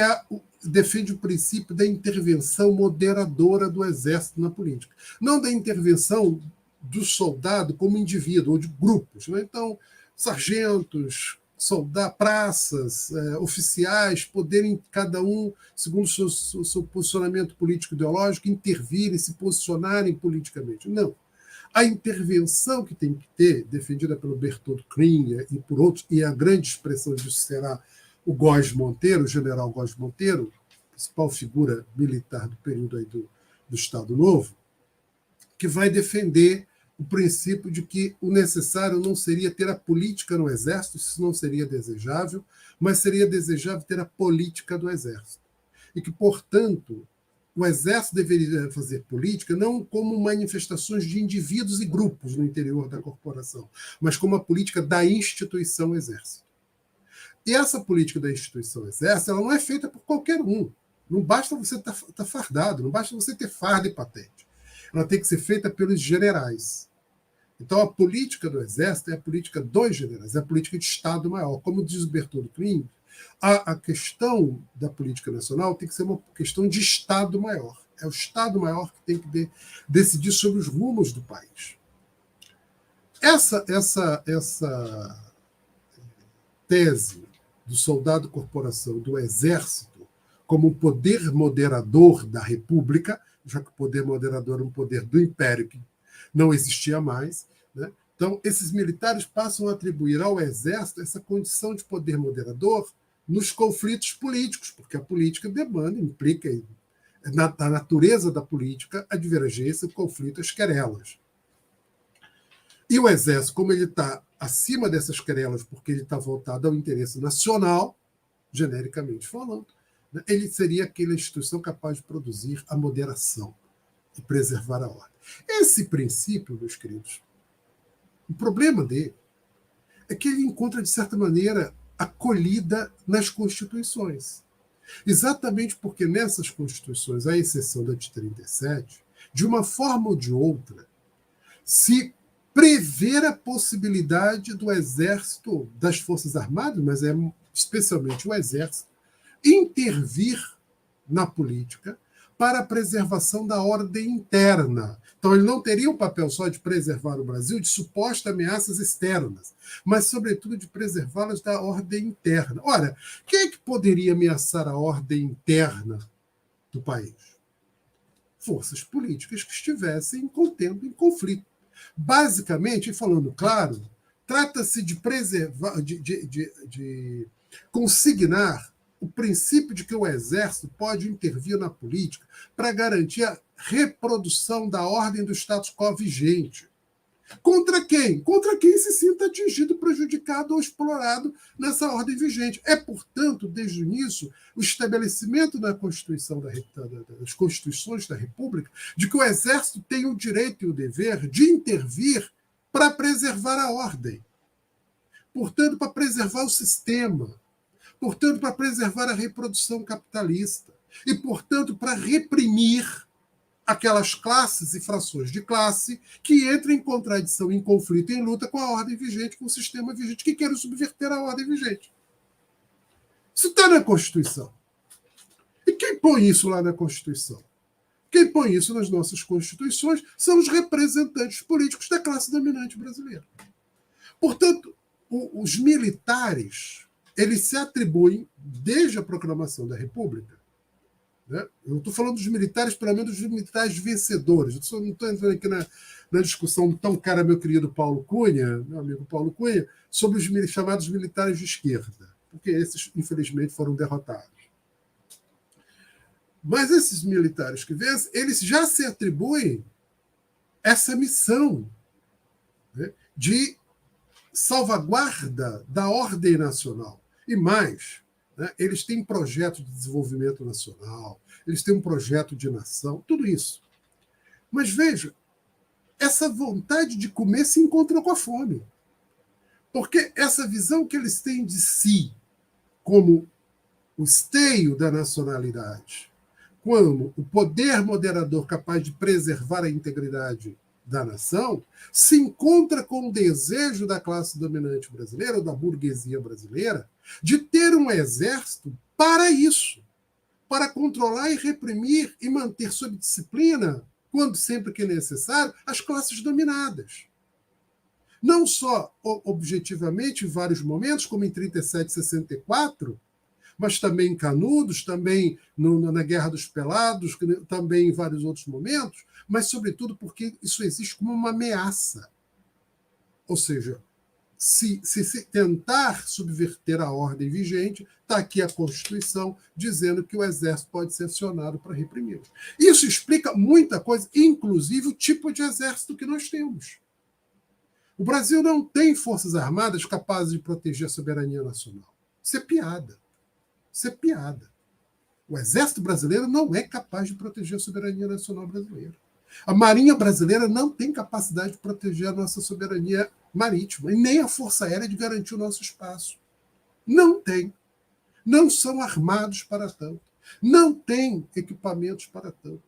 defende o princípio da intervenção moderadora do exército na política. Não da intervenção do soldado como indivíduo ou de grupos. Né? Então, sargentos, praças, oficiais, poderem, cada um, segundo o seu posicionamento político-ideológico, intervirem, se posicionarem politicamente. Não. A intervenção que tem que ter, defendida pelo Bertold Kring e por outros, e a grande expressão disso será o Góes Monteiro, o general Góes Monteiro, principal figura militar do período aí do Estado Novo, que vai defender o princípio de que o necessário não seria ter a política no Exército, isso não seria desejável, mas seria desejável ter a política do Exército. E que, portanto, o Exército deveria fazer política não como manifestações de indivíduos e grupos no interior da corporação, mas como a política da instituição Exército. E essa política da instituição Exército, ela não é feita por qualquer um. Não basta você estar fardado, não basta você ter farda e patente. Ela tem que ser feita pelos generais. Então, a política do Exército é a política dos generais, é a política de Estado maior. Como diz o Bertold Kling, a questão da política nacional tem que ser uma questão de Estado maior. É o Estado maior que tem que decidir sobre os rumos do país. Essa tese do soldado-corporação do Exército como um poder moderador da República, já que o poder moderador é um poder do Império que não existia mais, né? Então, esses militares passam a atribuir ao Exército essa condição de poder moderador nos conflitos políticos, porque a política demanda, implica, na natureza da política, a divergência, o conflito, as querelas. E o Exército, como ele está acima dessas querelas, porque ele está voltado ao interesse nacional, genericamente falando, né, ele seria aquela instituição capaz de produzir a moderação e preservar a ordem. Esse princípio, meus queridos, o problema dele é que ele encontra, de certa maneira, acolhida nas constituições. Exatamente porque nessas constituições, à exceção da de 37, de uma forma ou de outra, se prever a possibilidade do Exército, das Forças Armadas, mas é especialmente o Exército, intervir na política para a preservação da ordem interna. Então, ele não teria o papel só de preservar o Brasil de supostas ameaças externas, mas, sobretudo, de preservá-las da ordem interna. Ora, quem é que poderia ameaçar a ordem interna do país? Forças políticas que estivessem contendo em conflito. Basicamente, falando claro, trata-se de preservar, de consignar o princípio de que o Exército pode intervir na política para garantir a reprodução da ordem do status quo vigente. Contra quem? Contra quem se sinta atingido, prejudicado ou explorado nessa ordem vigente. É, portanto, desde o início, o estabelecimento na Constituição das Constituições da República de que o Exército tem o direito e o dever de intervir para preservar a ordem. Portanto, para preservar o sistema. Portanto, para preservar a reprodução capitalista. E, portanto, para reprimir aquelas classes e frações de classe que entram em contradição, em conflito, em luta com a ordem vigente, com o sistema vigente, que querem subverter a ordem vigente. Isso está na Constituição. E quem põe isso lá na Constituição? Quem põe isso nas nossas Constituições são os representantes políticos da classe dominante brasileira. Portanto, os militares, eles se atribuem, desde a proclamação da República, né? Eu estou falando dos militares, pelo menos dos militares vencedores. Eu não estou entrando aqui na discussão tão cara, meu querido Paulo Cunha, meu amigo Paulo Cunha, sobre os chamados militares de esquerda, porque esses, infelizmente, foram derrotados. Mas esses militares que vencem, eles já se atribuem essa missão, né, de salvaguarda da ordem nacional. E mais, né, eles têm projeto de desenvolvimento nacional, eles têm um projeto de nação, tudo isso. Mas veja, essa vontade de comer se encontra com a fome. Porque essa visão que eles têm de si como o esteio da nacionalidade, como o poder moderador capaz de preservar a integridade da nação, se encontra com o desejo da classe dominante brasileira, ou da burguesia brasileira, de ter um exército para isso, para controlar e reprimir e manter sob disciplina, quando sempre que necessário, as classes dominadas. Não só objetivamente em vários momentos, como em 37 e 64, mas também em Canudos, também na Guerra dos Pelados, também em vários outros momentos, mas, sobretudo, porque isso existe como uma ameaça. Ou seja, se tentar subverter a ordem vigente, está aqui a Constituição dizendo que o Exército pode ser acionado para reprimir. Isso explica muita coisa, inclusive o tipo de exército que nós temos. O Brasil não tem forças armadas capazes de proteger a soberania nacional. Isso é piada. Isso é piada. O Exército brasileiro não é capaz de proteger a soberania nacional brasileira. A Marinha brasileira não tem capacidade de proteger a nossa soberania marítima, e nem a Força Aérea de garantir o nosso espaço. Não tem. Não são armados para tanto. Não têm equipamentos para tanto.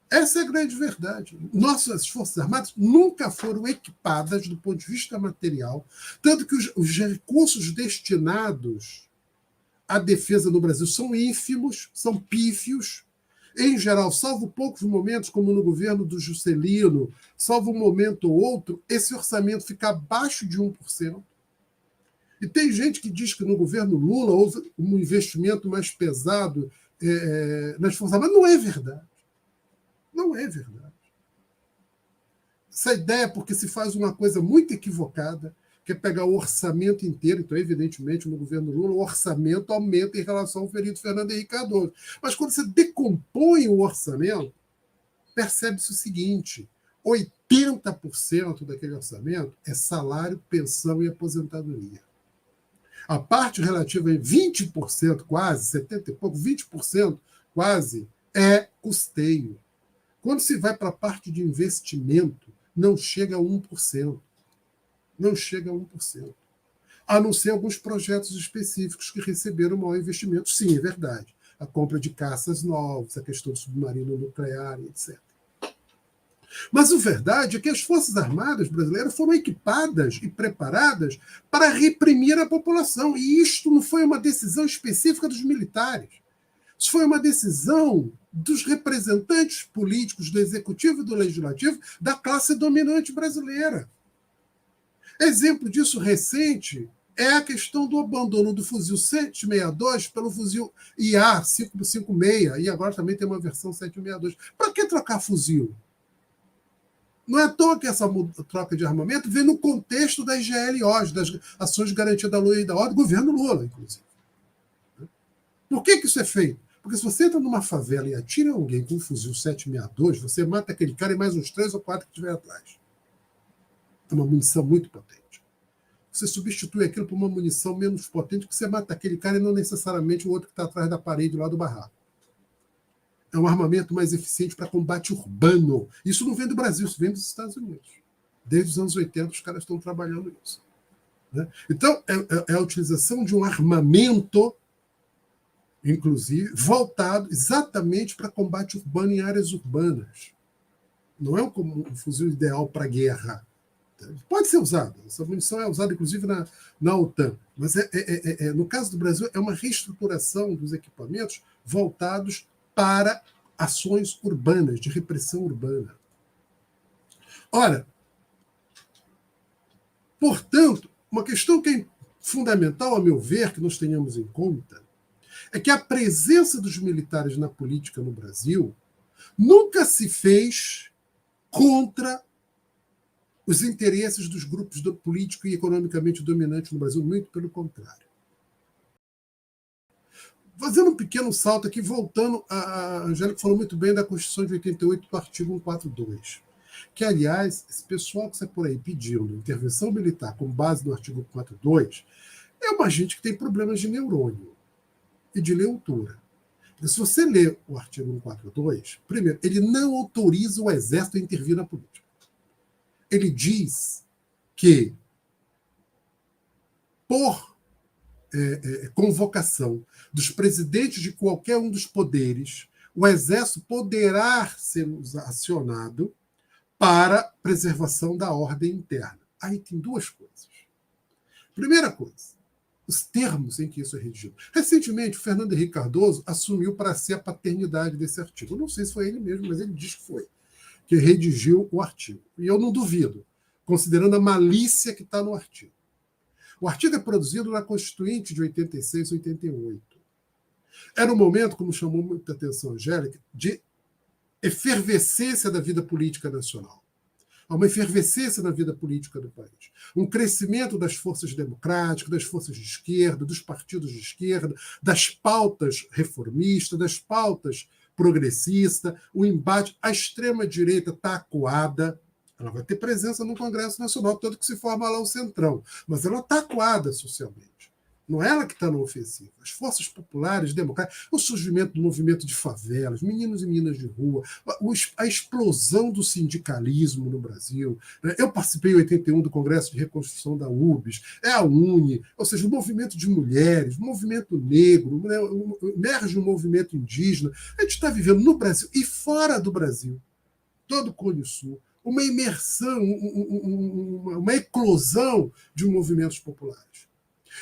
Essa é a grande verdade. Nossas Forças Armadas nunca foram equipadas do ponto de vista material, tanto que os recursos destinados à defesa no Brasil são ínfimos, são pífios, Em geral, salvo poucos momentos, como no governo do Juscelino, salvo um momento ou outro, esse orçamento fica abaixo de 1%. E tem gente que diz que no governo Lula houve um investimento mais pesado nas Forças Armadas. Não é verdade. Não é verdade. Essa ideia é porque se faz uma coisa muito equivocada, que é pegar o orçamento inteiro. Então, evidentemente, no governo Lula, o orçamento aumenta em relação ao período Fernando Henrique Cardoso. Mas quando você decompõe o orçamento, percebe-se o seguinte: 80% daquele orçamento é salário, pensão e aposentadoria. A parte relativa a 20%, quase, 70 e pouco, 20% quase, é custeio. Quando se vai para a parte de investimento, não chega a 1%. Não chega a 1%. A não ser alguns projetos específicos que receberam maior investimento. Sim, é verdade. A compra de caças novos, a questão do submarino nuclear, etc. Mas a verdade é que as Forças Armadas brasileiras foram equipadas e preparadas para reprimir a população. E isto não foi uma decisão específica dos militares. Isso foi uma decisão dos representantes políticos do Executivo e do Legislativo da classe dominante brasileira. Exemplo disso recente é a questão do abandono do fuzil 762 pelo fuzil IA 556, e agora também tem uma versão 762. Para que trocar fuzil? Não é à toa que essa troca de armamento vem no contexto das GLOs, das Ações de Garantia da Lei e da Ordem, do governo Lula, inclusive. Por que isso é feito? Porque se você entra numa favela e atira alguém com um fuzil 762, você mata aquele cara e mais uns 3 ou 4 que estiver atrás. É uma munição muito potente. Você substitui aquilo por uma munição menos potente, que você mata aquele cara e não necessariamente o outro que está atrás da parede lá do barraco. É um armamento mais eficiente para combate urbano. Isso não vem do Brasil, isso vem dos Estados Unidos. Desde os anos 80 os caras estão trabalhando nisso. Né? Então, é a utilização de um armamento, inclusive, voltado exatamente para combate urbano em áreas urbanas. Não é um fuzil ideal para guerra. Pode ser usado. Essa munição é usada, inclusive, na OTAN. Mas, no caso do Brasil, é uma reestruturação dos equipamentos voltados para ações urbanas, de repressão urbana. Ora, portanto, uma questão que é fundamental, a meu ver, que nós tenhamos em conta, é que a presença dos militares na política no Brasil nunca se fez contra os interesses dos grupos políticos e economicamente dominantes no Brasil, muito pelo contrário. Fazendo um pequeno salto aqui, voltando, a Angélica falou muito bem da Constituição de 88, do artigo 142, que, aliás, esse pessoal que está por aí pedindo intervenção militar com base no artigo 142 é uma gente que tem problemas de neurônio e de leitura. Porque se você lê o artigo 142, primeiro, ele não autoriza o Exército a intervir na política. Ele diz que, por convocação dos presidentes de qualquer um dos poderes, o Exército poderá ser acionado para preservação da ordem interna. Aí tem duas coisas. Primeira coisa, os termos em que isso é redigido. Recentemente, o Fernando Henrique Cardoso assumiu para si a paternidade desse artigo. Eu não sei se foi ele mesmo, mas ele diz que foi, que redigiu o artigo. E eu não duvido, considerando a malícia que está no artigo. O artigo é produzido na Constituinte de 86, 88. Era um momento, como chamou muita atenção a Angélica, de efervescência da vida política nacional. Há uma efervescência na vida política do país. Um crescimento das forças democráticas, das forças de esquerda, dos partidos de esquerda, das pautas reformistas, das pautas progressistas, o embate. A extrema-direita está acuada. Ela vai ter presença no Congresso Nacional, tanto que se forma lá o Centrão. Mas ela está acuada socialmente. Não é ela que está na ofensiva. As forças populares, democráticas, o surgimento do movimento de favelas, meninos e meninas de rua, a explosão do sindicalismo no Brasil. Eu participei em 81 do Congresso de Reconstrução da UBS, é a UNE, ou seja, o movimento de mulheres, o movimento negro, emerge um movimento indígena. A gente está vivendo no Brasil e fora do Brasil, todo o Cone Sul, uma imersão, uma eclosão de movimentos populares.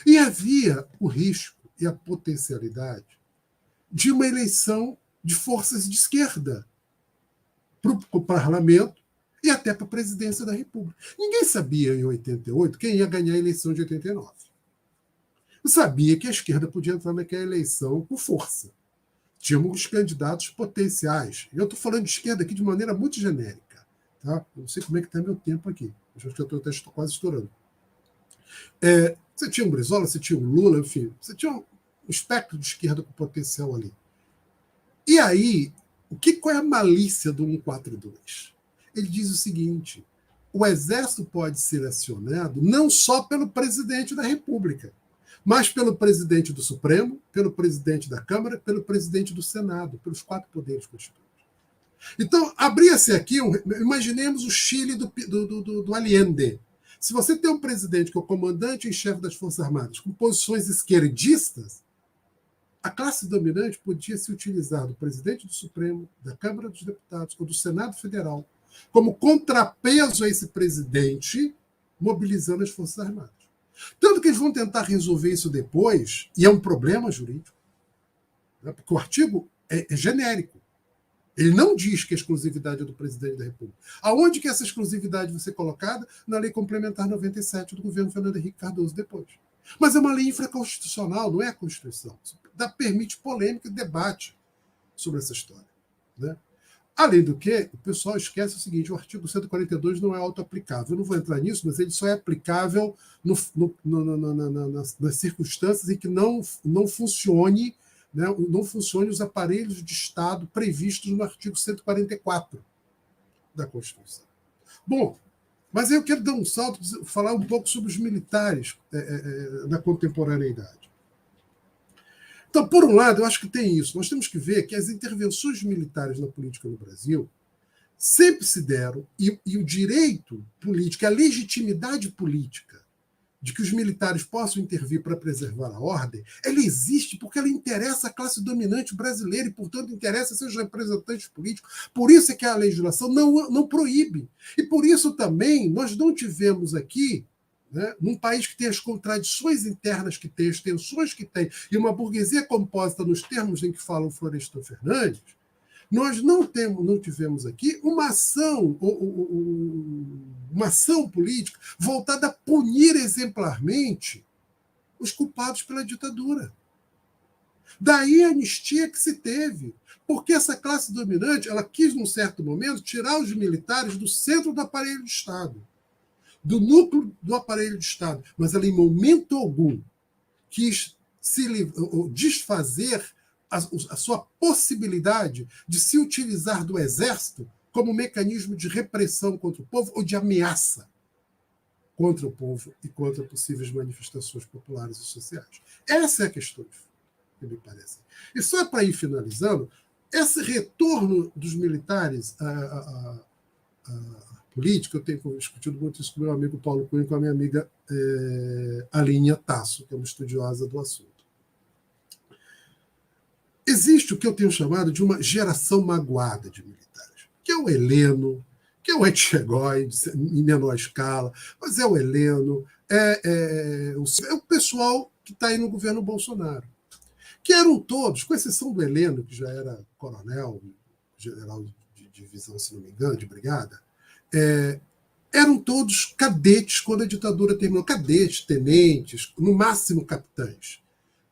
E havia o risco e a potencialidade de uma eleição de forças de esquerda para o parlamento e até para a presidência da República. Ninguém sabia, em 88, quem ia ganhar a eleição de 89. Eu sabia que a esquerda podia entrar naquela eleição com força. Tínhamos candidatos potenciais. Eu estou falando de esquerda aqui de maneira muito genérica. Tá? Eu não sei como é que está meu tempo aqui. Eu acho que eu estou quase estourando. Você tinha o Brizola, você tinha o Lula, enfim. Você tinha um espectro de esquerda com potencial ali. E aí, qual é a malícia do 142? Ele diz o seguinte: o Exército pode ser acionado não só pelo presidente da República, mas pelo presidente do Supremo, pelo presidente da Câmara, pelo presidente do Senado, pelos 4 poderes constitucionais. Então, abria-se aqui, imaginemos o Chile do Allende. Se você tem um presidente que é o comandante em chefe das Forças Armadas, com posições esquerdistas, a classe dominante podia se utilizar do presidente do Supremo, da Câmara dos Deputados ou do Senado Federal como contrapeso a esse presidente, mobilizando as Forças Armadas. Tanto que eles vão tentar resolver isso depois, e é um problema jurídico, né? Porque o artigo é genérico. Ele não diz que a exclusividade é do presidente da República. Aonde que essa exclusividade vai ser colocada? Na Lei Complementar 97 do governo Fernando Henrique Cardoso depois. Mas é uma lei infraconstitucional, não é a Constituição. Isso permite polêmica e debate sobre essa história, né? Além do que, o pessoal esquece o seguinte: o artigo 142 não é autoaplicável. Eu não vou entrar nisso, mas ele só é aplicável nas circunstâncias em que não funcione, né, não funcionem os aparelhos de Estado previstos no artigo 144 da Constituição. Bom, mas eu quero dar um salto, falar um pouco sobre os militares na contemporaneidade. Então, por um lado, eu acho que tem isso. Nós temos que ver que as intervenções militares na política no Brasil sempre se deram, e o direito político, a legitimidade política de que os militares possam intervir para preservar a ordem, ela existe porque ela interessa à classe dominante brasileira e, portanto, interessa a seus representantes políticos. Por isso é que a legislação não proíbe. E por isso também nós não tivemos aqui, né, num país que tem as contradições internas que tem, as tensões que tem, e uma burguesia composta nos termos em que fala o Florestan Fernandes, nós não tivemos aqui uma ação política voltada a punir exemplarmente os culpados pela ditadura. Daí a anistia que se teve, porque essa classe dominante ela quis, num certo momento, tirar os militares do centro do aparelho de Estado, do núcleo do aparelho de Estado, mas ela, em momento algum, quis desfazer a sua possibilidade de se utilizar do Exército como mecanismo de repressão contra o povo ou de ameaça contra o povo e contra possíveis manifestações populares e sociais. Essa é a questão, que me parece. E só para ir finalizando, esse retorno dos militares à política, eu tenho discutido muito isso com meu amigo Paulo Cunha e com a minha amiga Alinha Tasso, que é uma estudiosa do assunto. Existe o que eu tenho chamado de uma geração magoada de militares, que é o Heleno, que é o Etchegói, em menor escala, mas é o Heleno, é o pessoal que está aí no governo Bolsonaro, que eram todos, com exceção do Heleno, que já era coronel, general de divisão, se não me engano, de brigada, eram todos cadetes quando a ditadura terminou. Cadetes, tenentes, no máximo capitães,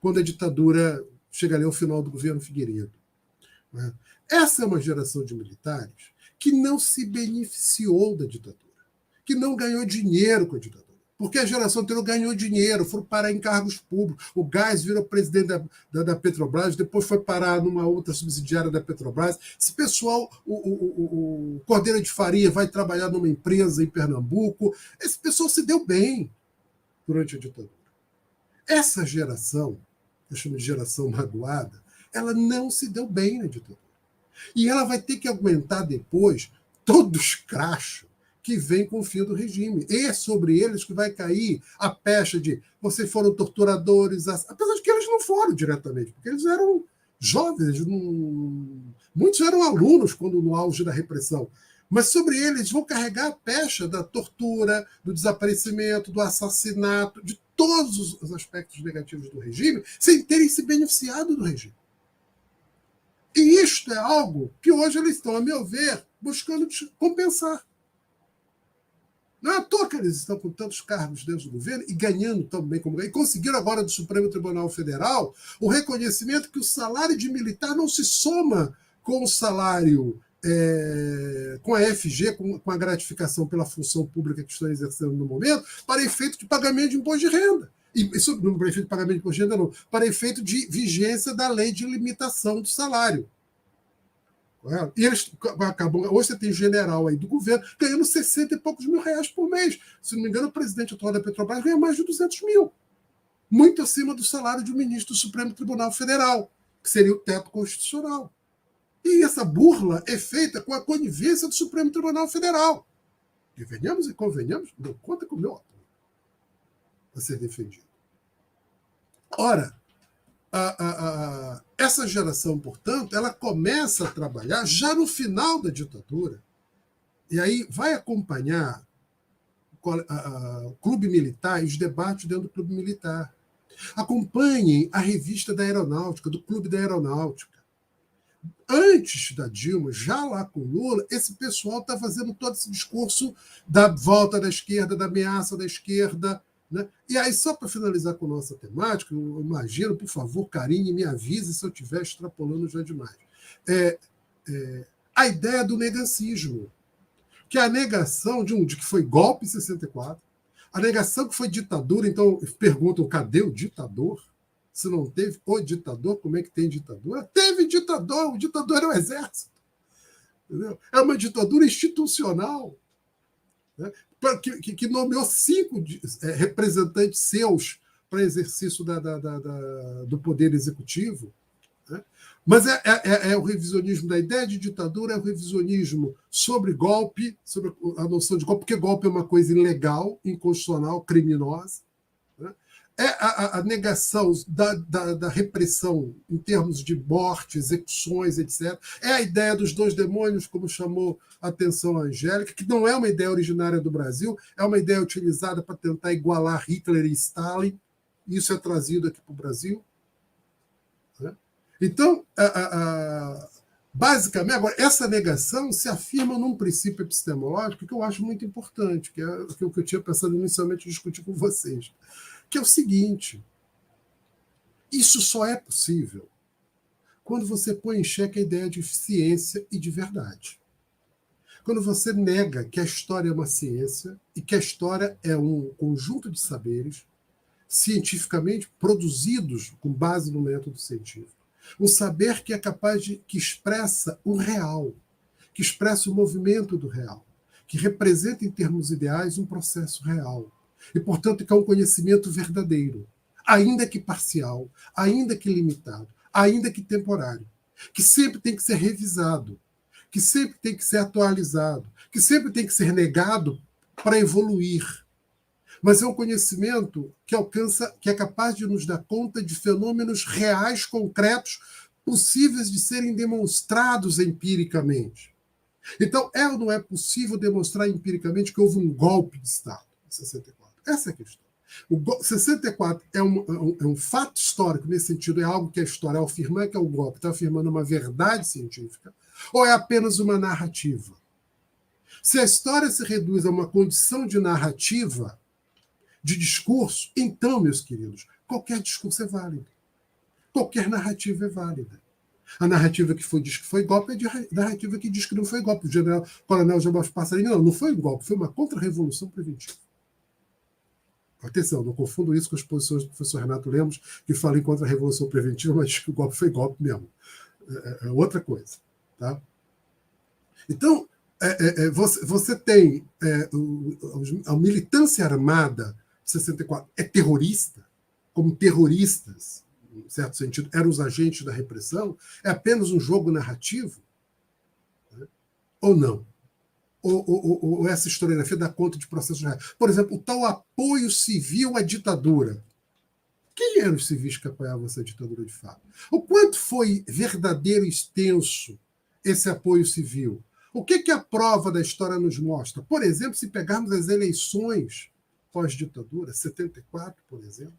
quando a ditadura chega ali ao final do governo Figueiredo. Essa é uma geração de militares que não se beneficiou da ditadura, que não ganhou dinheiro com a ditadura, porque a geração anterior ganhou dinheiro, foram parar em cargos públicos. O Gás virou presidente da Petrobras, depois foi parar numa outra subsidiária da Petrobras. Esse pessoal, o Cordeiro de Faria vai trabalhar numa empresa em Pernambuco. Esse pessoal se deu bem durante a ditadura. Essa geração, eu chamo de geração magoada, ela não se deu bem na ditadura. E ela vai ter que aguentar depois todo o escracho que vem com o fim do regime. E é sobre eles que vai cair a pecha de vocês foram torturadores, apesar de que eles não foram diretamente, porque eles eram jovens, muitos eram alunos quando no auge da repressão. Mas sobre eles vão carregar a pecha da tortura, do desaparecimento, do assassinato, de todos os aspectos negativos do regime, sem terem se beneficiado do regime. E isto é algo que hoje eles estão, a meu ver, buscando compensar. Não é à toa que eles estão com tantos cargos dentro do governo e ganhando tão bem como ganham. E conseguiram agora do Supremo Tribunal Federal o reconhecimento que o salário de militar não se soma com o salário, com a FG, com a gratificação pela função pública que estão exercendo no momento, para efeito de pagamento de imposto de renda. Isso não para efeito de pagamento de imposto de renda, não. Para efeito de vigência da lei de limitação do salário. E eles acabam. Hoje você tem general aí do governo ganhando 60 e poucos mil reais por mês. Se não me engano, o presidente atual da Petrobras ganha mais de 200 mil. Muito acima do salário de um ministro do Supremo Tribunal Federal, que seria o teto constitucional. E essa burla é feita com a conivência do Supremo Tribunal Federal. E venhamos e convenhamos, não conta com o meu apoio para ser defendido. Ora, essa geração, portanto, ela começa a trabalhar já no final da ditadura, e aí vai acompanhar o Clube Militar e os debates dentro do Clube Militar. Acompanhem a revista da Aeronáutica, do Clube da Aeronáutica. Antes da Dilma, já lá com Lula, esse pessoal está fazendo todo esse discurso da volta da esquerda, da ameaça da esquerda, né? E aí, só para finalizar com a nossa temática, eu imagino, por favor, Karine, me avise se eu estiver extrapolando já demais. A ideia do negacismo, que é a negação de que foi golpe em 64, a negação que foi ditadura. Então, perguntam, cadê o ditador? Se não teve o ditador, como é que tem ditadura? Teve ditador, o ditador era o exército. Entendeu? É uma ditadura institucional, né? Que nomeou 5 representantes seus para exercício do poder executivo. Né? Mas é o revisionismo da ideia de ditadura, é o revisionismo sobre golpe, sobre a noção de golpe, porque golpe é uma coisa ilegal, inconstitucional, criminosa. Né? É a negação da repressão em termos de morte, execuções, etc. É a ideia dos 2 demônios, como chamou a atenção a Angélica, que não é uma ideia originária do Brasil, é uma ideia utilizada para tentar igualar Hitler e Stalin. Isso é trazido aqui para o Brasil. Né? Então, basicamente, agora, essa negação se afirma num princípio epistemológico que eu acho muito importante, que é o que eu tinha pensado inicialmente discutir com vocês, que é o seguinte: isso só é possível quando você põe em xeque a ideia de ciência e de verdade. Quando você nega que a história é uma ciência e que a história é um conjunto de saberes cientificamente produzidos com base no método científico. Um saber que é capaz que expressa o real, que expressa o movimento do real, que representa em termos ideais um processo real. E, portanto, que é um conhecimento verdadeiro, ainda que parcial, ainda que limitado, ainda que temporário, que sempre tem que ser revisado, que sempre tem que ser atualizado, que sempre tem que ser negado para evoluir. Mas é um conhecimento que é capaz de nos dar conta de fenômenos reais, concretos, possíveis de serem demonstrados empiricamente. Então, é ou não é possível demonstrar empiricamente que houve um golpe de Estado em 64? Essa é a questão. O 64 é um fato histórico, nesse sentido, é algo que a história, ao afirmar que é um golpe, está afirmando uma verdade científica, ou é apenas uma narrativa? Se a história se reduz a uma condição de narrativa, de discurso, então, meus queridos, qualquer discurso é válido. Qualquer narrativa é válida. A narrativa que diz que foi golpe é a narrativa que diz que não foi golpe. O coronel Jamal Passarinho, não foi um golpe, foi uma contra-revolução preventiva. Atenção, não confundo isso com as posições do professor Renato Lemos, que fala em contra-revolução preventiva, mas diz que o golpe foi golpe mesmo. É outra coisa. Tá? Então, você tem a militância armada de 64 é terrorista, como terroristas, em certo sentido, eram os agentes da repressão, é apenas um jogo narrativo? Né? Ou não? Ou essa historiografia dá conta de processos reais? Por exemplo, o tal apoio civil à ditadura. Quem eram os civis que apoiavam essa ditadura de fato? O quanto foi verdadeiro e extenso esse apoio civil? O que a prova da história nos mostra? Por exemplo, se pegarmos as eleições pós-ditadura, 74, por exemplo,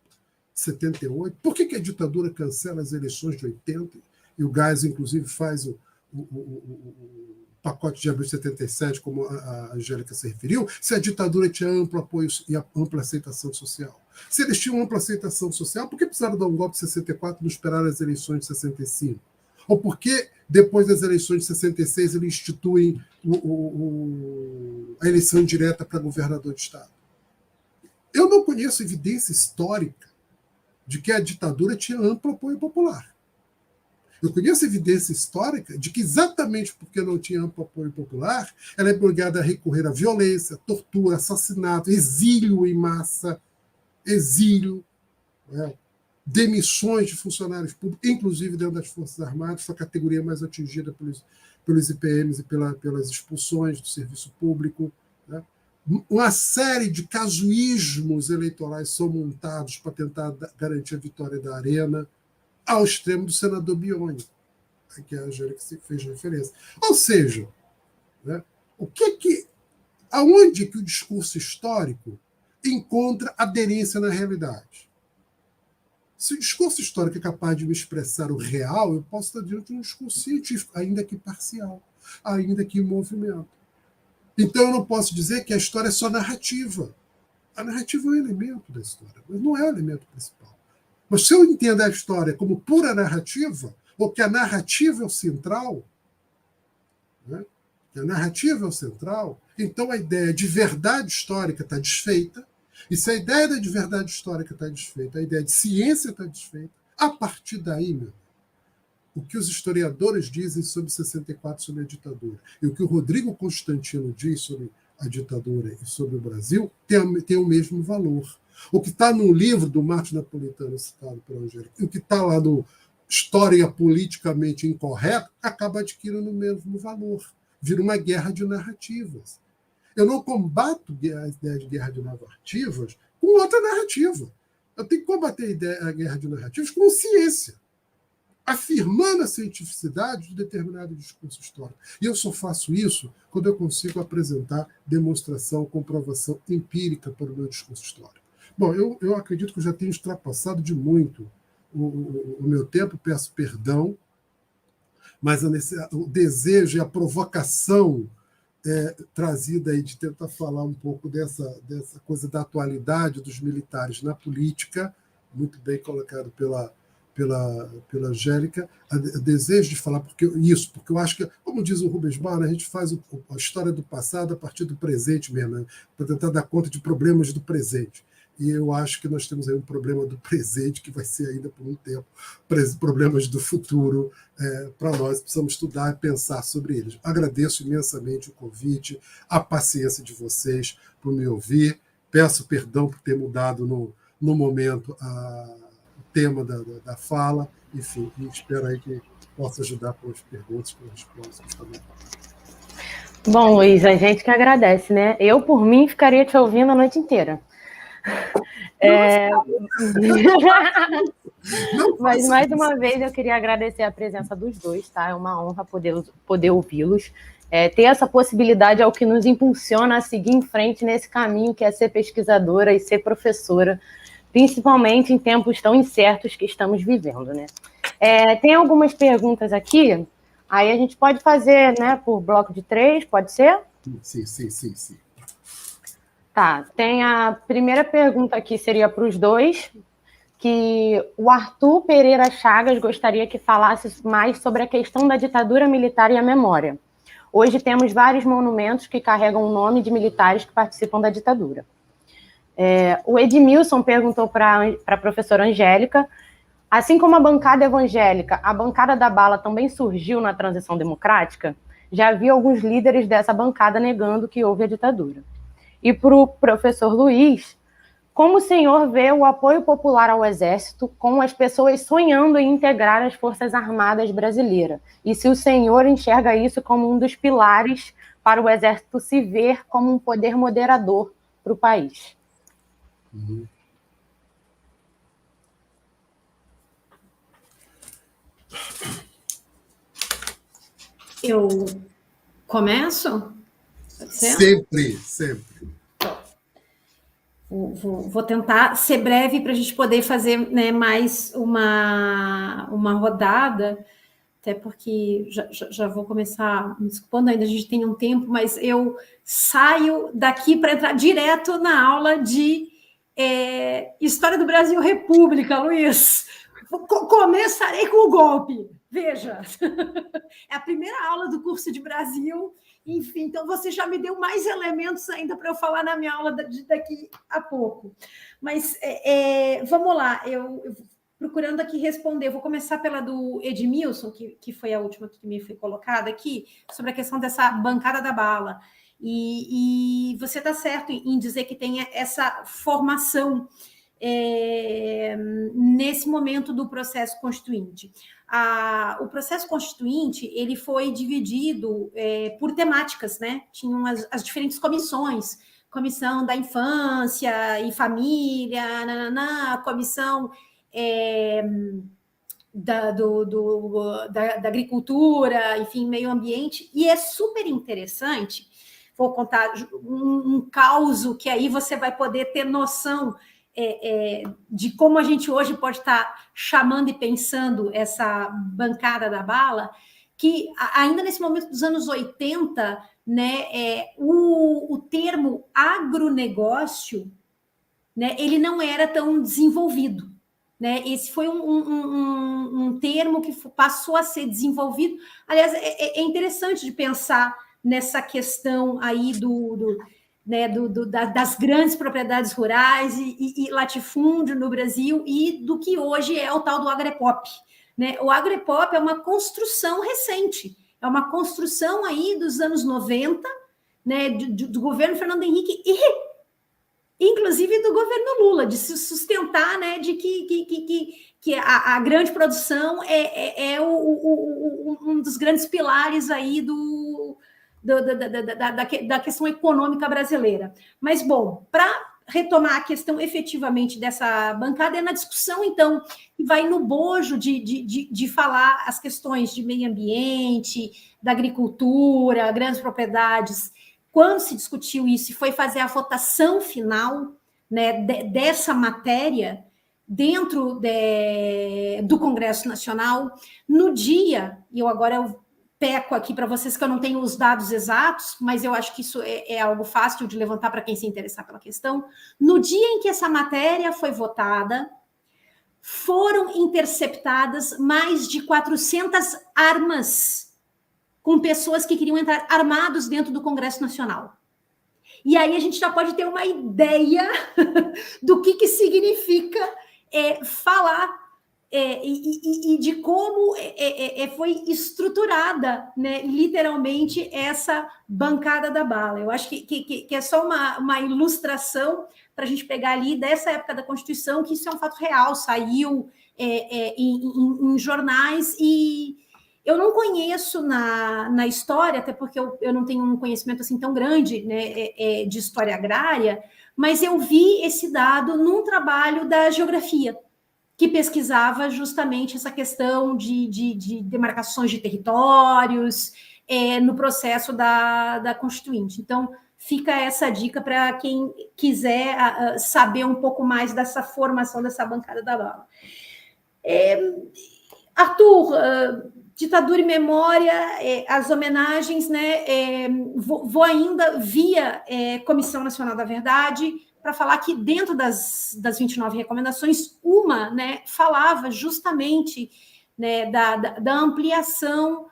78, por que a ditadura cancela as eleições de 80 e o Geisel, inclusive, faz o pacote de abril de 77, como a Angélica se referiu, se a ditadura tinha amplo apoio e ampla aceitação social. Se eles tinham ampla aceitação social, por que precisaram dar um golpe de 64 e não esperaram as eleições de 65? Ou por que, depois das eleições de 66, eles instituem a eleição direta para governador de Estado? Eu não conheço evidência histórica de que a ditadura tinha amplo apoio popular. Eu conheço evidência histórica de que, exatamente porque não tinha amplo apoio popular, ela é obrigada a recorrer à violência, tortura, assassinato, exílio em massa, demissões de funcionários públicos, inclusive dentro das Forças Armadas, foi a categoria mais atingida pelos IPMs e pelas expulsões do serviço público. Uma série de casuísmos eleitorais são montados para tentar garantir a vitória da Arena, ao extremo do senador Bione, que é a Angélica que fez referência. Ou seja, aonde que o discurso histórico encontra aderência na realidade? Se o discurso histórico é capaz de me expressar o real, eu posso estar diante de um discurso científico, ainda que parcial, ainda que em movimento. Então eu não posso dizer que a história é só narrativa. A narrativa é um elemento da história, mas não é o elemento principal. Mas se eu entendo a história como pura narrativa, ou que a narrativa é o central, que a narrativa é o central, então a ideia de verdade histórica está desfeita, e se a ideia de verdade histórica está desfeita, a ideia de ciência está desfeita, a partir daí, o que os historiadores dizem sobre 64, sobre a ditadura, e o que o Rodrigo Constantino diz sobre a ditadura e sobre o Brasil, tem o mesmo valor. O que está no livro do Marcos Napolitano, citado pela Angélica, e o que está lá no História Politicamente Incorreta, acaba adquirindo o mesmo valor. Vira uma guerra de narrativas. Eu não combato a ideia de guerra de narrativas com outra narrativa. Eu tenho que combater a guerra de narrativas com ciência, afirmando a cientificidade de determinado discurso histórico. E eu só faço isso quando eu consigo apresentar demonstração, comprovação empírica para o meu discurso histórico. Bom, eu acredito que eu já tenho ultrapassado de muito o meu tempo, peço perdão, mas o desejo e a provocação trazida aí de tentar falar um pouco dessa coisa da atualidade dos militares na política, muito bem colocado pela Angélica, o desejo de falar porque eu acho que, como diz o Rubens Barra, a gente faz a história do passado a partir do presente mesmo, para tentar dar conta de problemas do presente. E eu acho que nós temos aí um problema do presente que vai ser ainda por um tempo, problemas do futuro para nós, precisamos estudar e pensar sobre eles. Agradeço imensamente o convite, a paciência de vocês por me ouvir, peço perdão por ter mudado no momento o tema da fala, enfim, e espero aí que possa ajudar com as perguntas, com as respostas também. Bom, Luiz, a gente que agradece, né? Eu, por mim, ficaria te ouvindo a noite inteira. Mas, mais uma vez, eu queria agradecer a presença dos dois, tá? É uma honra poder ouvi-los. Ter essa possibilidade é o que nos impulsiona a seguir em frente nesse caminho que é ser pesquisadora e ser professora, principalmente em tempos tão incertos que estamos vivendo, né? Tem algumas perguntas aqui, aí a gente pode fazer, né, por bloco de 3, pode ser? Sim. Tá, tem a primeira pergunta aqui, seria para os dois, que o Arthur Pereira Chagas gostaria que falasse mais sobre a questão da ditadura militar e a memória. Hoje temos vários monumentos que carregam o nome de militares que participam da ditadura. O Edmilson perguntou para a professora Angélica, assim como a bancada evangélica, a bancada da bala também surgiu na transição democrática? Já vi alguns líderes dessa bancada negando que houve a ditadura. E para o professor Luiz, como o senhor vê o apoio popular ao Exército com as pessoas sonhando em integrar as Forças Armadas brasileiras? E se o senhor enxerga isso como um dos pilares para o Exército se ver como um poder moderador para o país? Eu começo? Pode ser? Sempre. Vou tentar ser breve para a gente poder fazer, né, mais uma rodada, até porque já vou começar me desculpando, ainda a gente tem um tempo, mas eu saio daqui para entrar direto na aula de História do Brasil República, Luiz. Começarei com o golpe, veja. É a primeira aula do curso de Brasil, enfim, então você já me deu mais elementos ainda para eu falar na minha aula daqui a pouco. Mas vamos lá, eu procurando aqui responder, vou começar pela do Edmilson, que foi a última que me foi colocada aqui, sobre a questão dessa bancada da bala. E você está certo em dizer que tem essa formação nesse momento do processo constituinte. O processo constituinte ele foi dividido por temáticas, né? Tinham as diferentes comissões, comissão da infância e família, a comissão da agricultura, enfim, meio ambiente, e é super interessante. Vou contar um caso que aí você vai poder ter noção de como a gente hoje pode estar chamando e pensando essa bancada da bala, que ainda nesse momento dos anos 80, né, o termo agronegócio, né, ele não era tão desenvolvido. Né? Esse foi um termo que passou a ser desenvolvido. Aliás, é interessante de pensar nessa questão aí das grandes propriedades rurais e latifúndio no Brasil e do que hoje é o tal do agrepop. Né? O agrepop é uma construção recente, é uma construção aí dos anos 90, né, do governo Fernando Henrique e inclusive do governo Lula, de se sustentar, né, de que a grande produção é um dos grandes pilares aí da questão econômica brasileira. Mas, bom, para retomar a questão efetivamente dessa bancada, é na discussão, então, que vai no bojo de falar as questões de meio ambiente, da agricultura, grandes propriedades. Quando se discutiu isso e foi fazer a votação final, né, dessa matéria dentro do Congresso Nacional, no dia, e eu agora peco aqui para vocês que eu não tenho os dados exatos, mas eu acho que isso é algo fácil de levantar para quem se interessar pela questão, no dia em que essa matéria foi votada, foram interceptadas mais de 400 armas com pessoas que queriam entrar armados dentro do Congresso Nacional. E aí a gente já pode ter uma ideia do que significa falar e de como foi estruturada, né, literalmente, essa bancada da bala. Eu acho que é só uma ilustração para a gente pegar ali dessa época da Constituição, que isso é um fato real, saiu em jornais e... Eu não conheço na história, até porque eu não tenho um conhecimento assim tão grande, né, de história agrária, mas eu vi esse dado num trabalho da geografia, que pesquisava justamente essa questão de demarcações de territórios no processo da Constituinte. Então, fica essa dica para quem quiser saber um pouco mais dessa formação dessa bancada da bala. Arthur... Ditadura e memória, as homenagens, né? Vou ainda via Comissão Nacional da Verdade para falar que dentro das 29 recomendações, uma, né, falava justamente, né, da ampliação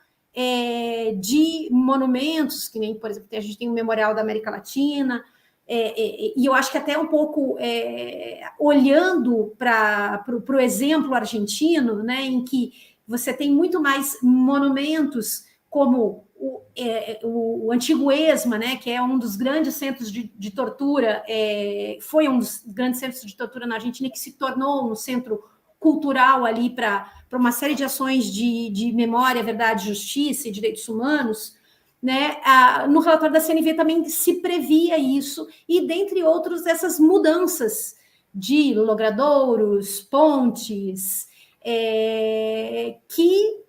de monumentos, que nem, por exemplo, a gente tem o Memorial da América Latina, e eu acho que até um pouco olhando para o exemplo argentino, né, em que você tem muito mais monumentos, como o antigo ESMA, né, que é um dos grandes centros de tortura, foi um dos grandes centros de tortura na Argentina, que se tornou um centro cultural ali para uma série de ações de memória, verdade, justiça e direitos humanos. Né? No relatório da CNV também se previa isso, e dentre outros, essas mudanças de logradouros, pontes, que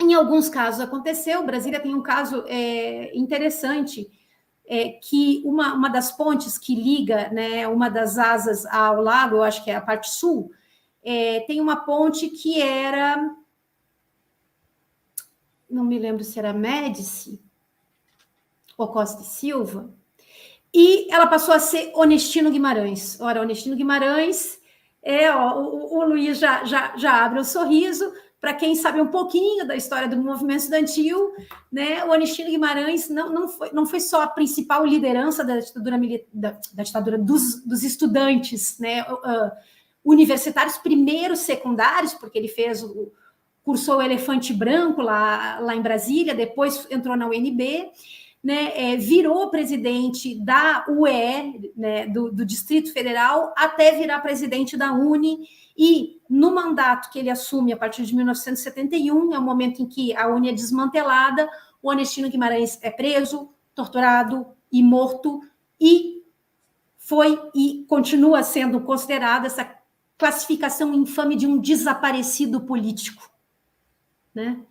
em alguns casos aconteceu. Brasília tem um caso interessante, que uma das pontes que liga, né, uma das asas ao lago, eu acho que é a parte sul, tem uma ponte que era não me lembro se era Médici ou Costa e Silva, e ela passou a ser Onestino Guimarães. Ora, Onestino Guimarães o Luiz já abre um sorriso. Para quem sabe um pouquinho da história do movimento estudantil, né, o Onestino Guimarães não foi só a principal liderança da ditadura dos estudantes, né, universitários primeiros, secundários, porque ele cursou o Elefante Branco lá em Brasília, depois entrou na UNB, né, virou presidente da UE, né, do Distrito Federal, até virar presidente da UNE, e no mandato que ele assume a partir de 1971, é o momento em que a UNE é desmantelada, o Onestino Guimarães é preso, torturado e morto, e foi e continua sendo considerada essa classificação infame de um desaparecido político, né?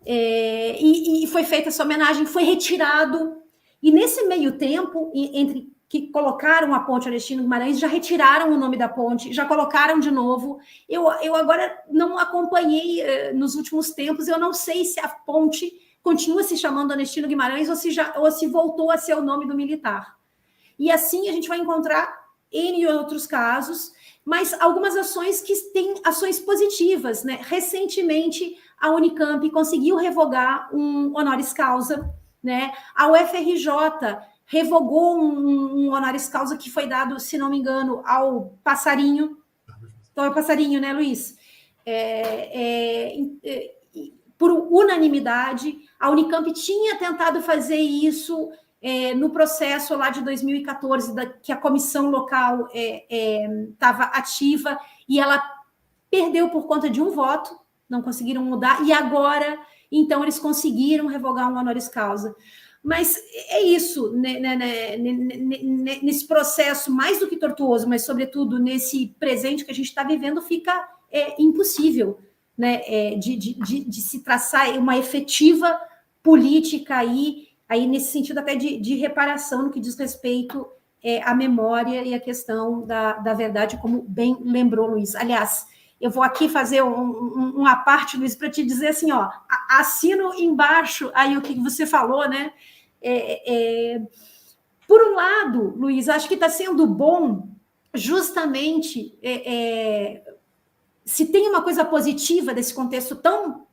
E foi feita essa homenagem, foi retirado, e nesse meio tempo, entre que colocaram a ponte Onestino Guimarães, já retiraram o nome da ponte, já colocaram de novo. Eu agora não acompanhei nos últimos tempos, eu não sei se a ponte continua se chamando Onestino Guimarães ou se voltou a ser o nome do militar. E assim a gente vai encontrar N outros casos, mas algumas ações que têm ações positivas, né? Recentemente, a Unicamp conseguiu revogar um honoris causa, né? A UFRJ revogou um honoris causa que foi dado, se não me engano, ao Passarinho. Então, é o Passarinho, né, Luiz? Por unanimidade, a Unicamp tinha tentado fazer isso no processo lá de 2014, que a comissão local estava ativa, e ela perdeu por conta de um voto, não conseguiram mudar, e agora, então, eles conseguiram revogar um honoris causa. Mas é isso, nesse processo mais do que tortuoso, mas, sobretudo, nesse presente que a gente está vivendo, fica impossível, né, de se traçar uma efetiva política aí nesse sentido até de reparação no que diz respeito à memória e à questão da verdade, como bem lembrou Luiz. Aliás, eu vou aqui fazer uma parte, Luiz, para te dizer assim, ó, assino embaixo aí o que você falou, né? Por um lado, Luiz, acho que está sendo bom justamente se tem uma coisa positiva desse contexto tão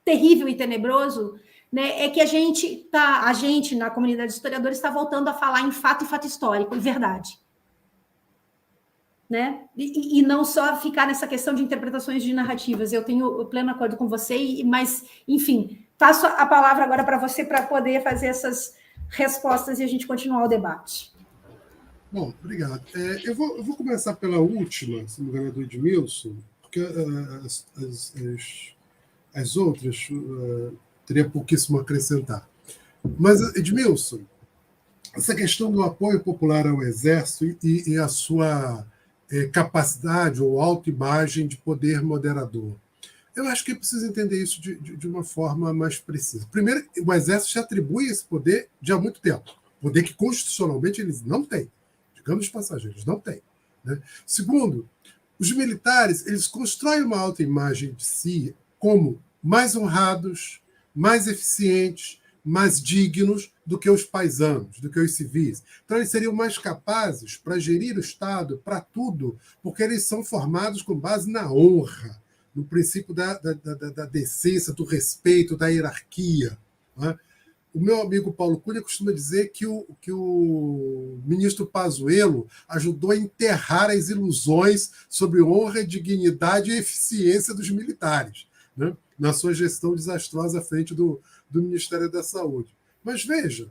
terrível e tenebroso, né, é que a gente na comunidade de historiadores está voltando a falar em fato e fato histórico, e verdade. Né? E não só ficar nessa questão de interpretações de narrativas. Eu tenho pleno acordo com você, mas, enfim, passo a palavra agora para você para poder fazer essas respostas e a gente continuar o debate. Bom, obrigado. Eu vou começar pela última, se não me engano, do Edmilson, porque as outras teria pouquíssimo a acrescentar. Mas, Edmilson, essa questão do apoio popular ao Exército e a sua capacidade ou autoimagem de poder moderador. Eu acho que é preciso entender isso de uma forma mais precisa. Primeiro, o Exército se atribui esse poder já há muito tempo. Poder que constitucionalmente eles não têm. Digamos de passagem, eles não têm. Né? Segundo, os militares eles constroem uma autoimagem de si como mais honrados, mais eficientes, mais dignos do que os paisanos, do que os civis. Então, eles seriam mais capazes para gerir o Estado, para tudo, porque eles são formados com base na honra, no princípio da decência, do respeito, da hierarquia. Né? O meu amigo Paulo Cunha costuma dizer que o ministro Pazuello ajudou a enterrar as ilusões sobre honra, dignidade e eficiência dos militares, né? Na sua gestão desastrosa à frente do Ministério da Saúde. Mas veja,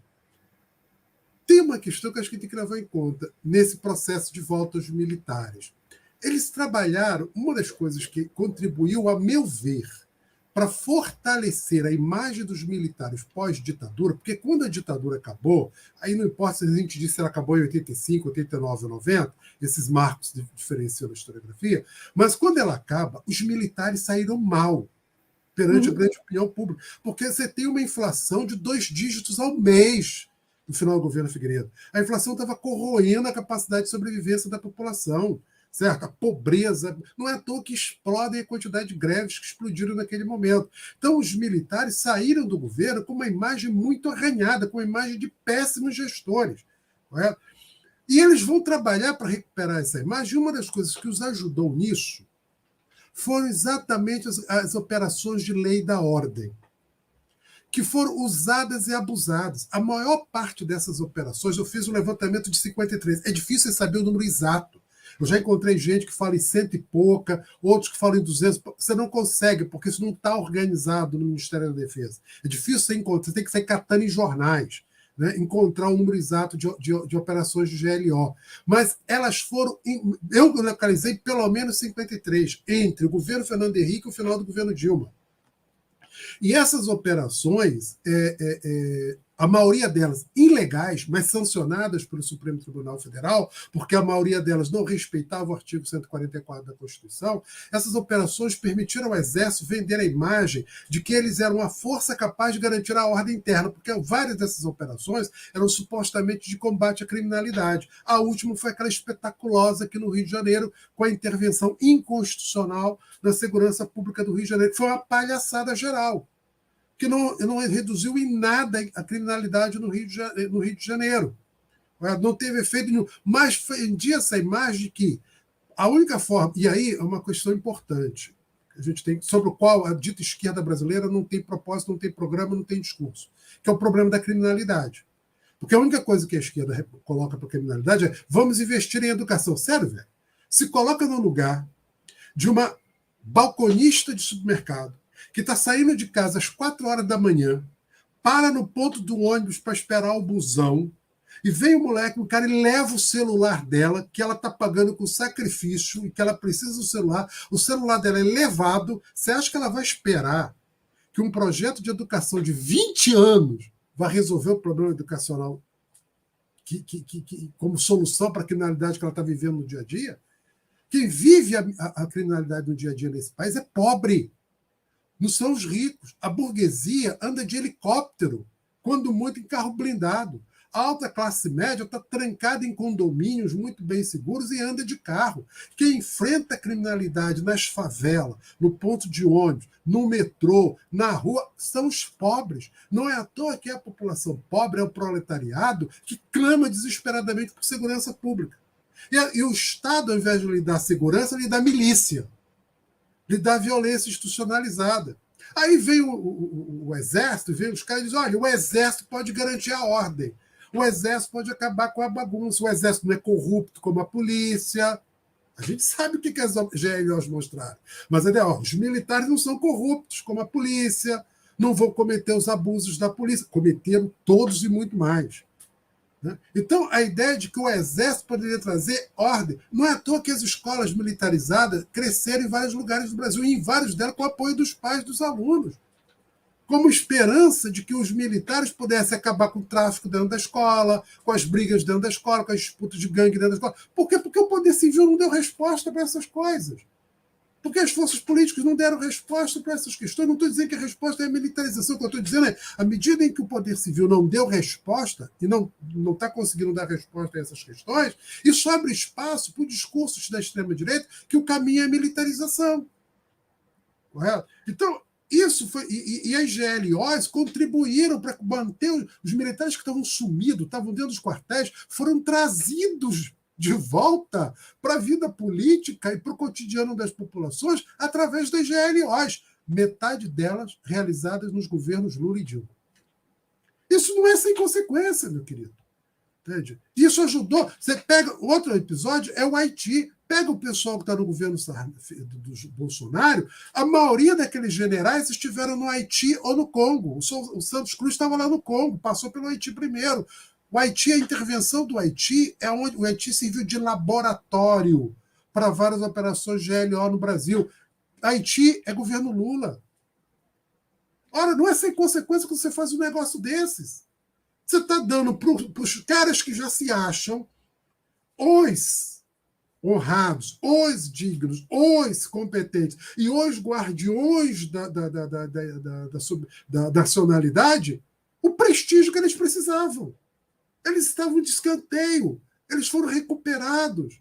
tem uma questão que acho que tem que levar em conta nesse processo de volta aos militares. Eles trabalharam, uma das coisas que contribuiu, a meu ver, para fortalecer a imagem dos militares pós-ditadura, porque quando a ditadura acabou, aí não importa se a gente diz se ela acabou em 85, 89 ou 90, esses marcos diferenciam na historiografia, mas quando ela acaba, os militares saíram mal perante a grande opinião pública, porque você tem uma inflação de 2 dígitos ao mês no final do governo Figueiredo. A inflação estava corroendo a capacidade de sobrevivência da população. certo? A pobreza. Não é à toa que explodem a quantidade de greves que explodiram naquele momento. Então, os militares saíram do governo com uma imagem muito arranhada, com uma imagem de péssimos gestores. Correto? E eles vão trabalhar para recuperar essa imagem. E uma das coisas que os ajudou nisso foram exatamente as operações de lei da ordem, que foram usadas e abusadas. A maior parte dessas operações, eu fiz um levantamento de 53. É difícil saber o número exato. Eu já encontrei gente que fala em 100 e pouca, outros que falam em 200. Você não consegue, porque isso não está organizado no Ministério da Defesa. É difícil você encontrar, você tem que sair catando em jornais, né, encontrar o número exato de operações de GLO. Mas elas foram... Eu localizei pelo menos 53, entre o governo Fernando Henrique e o final do governo Dilma. E essas operações, a maioria delas ilegais, mas sancionadas pelo Supremo Tribunal Federal, porque a maioria delas não respeitava o artigo 144 da Constituição, essas operações permitiram ao Exército vender a imagem de que eles eram uma força capaz de garantir a ordem interna, porque várias dessas operações eram supostamente de combate à criminalidade. A última foi aquela espetaculosa aqui no Rio de Janeiro, com a intervenção inconstitucional na segurança pública do Rio de Janeiro, que foi uma palhaçada geral, que não reduziu em nada a criminalidade no Rio de Janeiro. Não teve efeito nenhum. Mas vendia essa imagem de que a única forma... E aí é uma questão importante, a gente tem, sobre o qual a dita esquerda brasileira não tem propósito, não tem programa, não tem discurso, que é o problema da criminalidade. Porque a única coisa que a esquerda coloca para a criminalidade é: vamos investir em educação. Sério, velho? Se coloca no lugar de uma balconista de supermercado que está saindo de casa às 4 horas da manhã, para no ponto do ônibus para esperar o busão, e vem o moleque, o cara, e leva o celular dela, que ela está pagando com sacrifício, e que ela precisa do celular, o celular dela é levado. Você acha que ela vai esperar que um projeto de educação de 20 anos vai resolver o problema educacional como solução para a criminalidade que ela está vivendo no dia a dia? Quem vive a criminalidade no dia a dia nesse país é pobre. Não são os ricos. A burguesia anda de helicóptero, quando muito em carro blindado. A alta classe média está trancada em condomínios muito bem seguros e anda de carro. Quem enfrenta a criminalidade nas favelas, no ponto de ônibus, no metrô, na rua, são os pobres. Não é à toa que a população pobre é o proletariado que clama desesperadamente por segurança pública. E o Estado, ao invés de lhe dar segurança, lhe dá milícia, lhe dá violência institucionalizada. Aí vem o Exército, vem os caras e dizem: olha, o Exército pode garantir a ordem, o Exército pode acabar com a bagunça, o Exército não é corrupto como a polícia. A gente sabe o que as GLOs mostraram. Mas os militares não são corruptos como a polícia, não vão cometer os abusos da polícia. Cometeram todos e muito mais. Então, a ideia de que o Exército poderia trazer ordem, não é à toa que as escolas militarizadas cresceram em vários lugares do Brasil, e em vários delas com o apoio dos pais dos alunos, como esperança de que os militares pudessem acabar com o tráfico dentro da escola, com as brigas dentro da escola, com as disputas de gangue dentro da escola. Por quê? Porque o poder civil não deu resposta para essas coisas. Porque as forças políticas não deram resposta para essas questões. Não estou dizendo que a resposta é a militarização. O que eu estou dizendo é, à medida em que o poder civil não deu resposta, e não está conseguindo dar resposta a essas questões, isso abre espaço para o discurso da extrema-direita que o caminho é a militarização. Correto? Então, isso foi... E as GLOs contribuíram para manter os militares que estavam sumidos, estavam dentro dos quartéis, foram trazidos de volta para a vida política e para o cotidiano das populações através das GLOs, metade delas realizadas nos governos Lula e Dilma. Isso não é sem consequência, meu querido. Entende? Isso ajudou. Você pega... Outro episódio é o Haiti. Pega o pessoal que está no governo do Bolsonaro, a maioria daqueles generais estiveram no Haiti ou no Congo. O Santos Cruz estava lá no Congo, passou pelo Haiti primeiro. O Haiti, a intervenção do Haiti é onde o Haiti serviu de laboratório para várias operações GLO no Brasil. Haiti é governo Lula. Ora, não é sem consequência que você faz um negócio desses. Você está dando para os caras que já se acham os honrados, os dignos, os competentes e os guardiões da nacionalidade, o prestígio que eles precisavam. Eles estavam de escanteio, eles foram recuperados.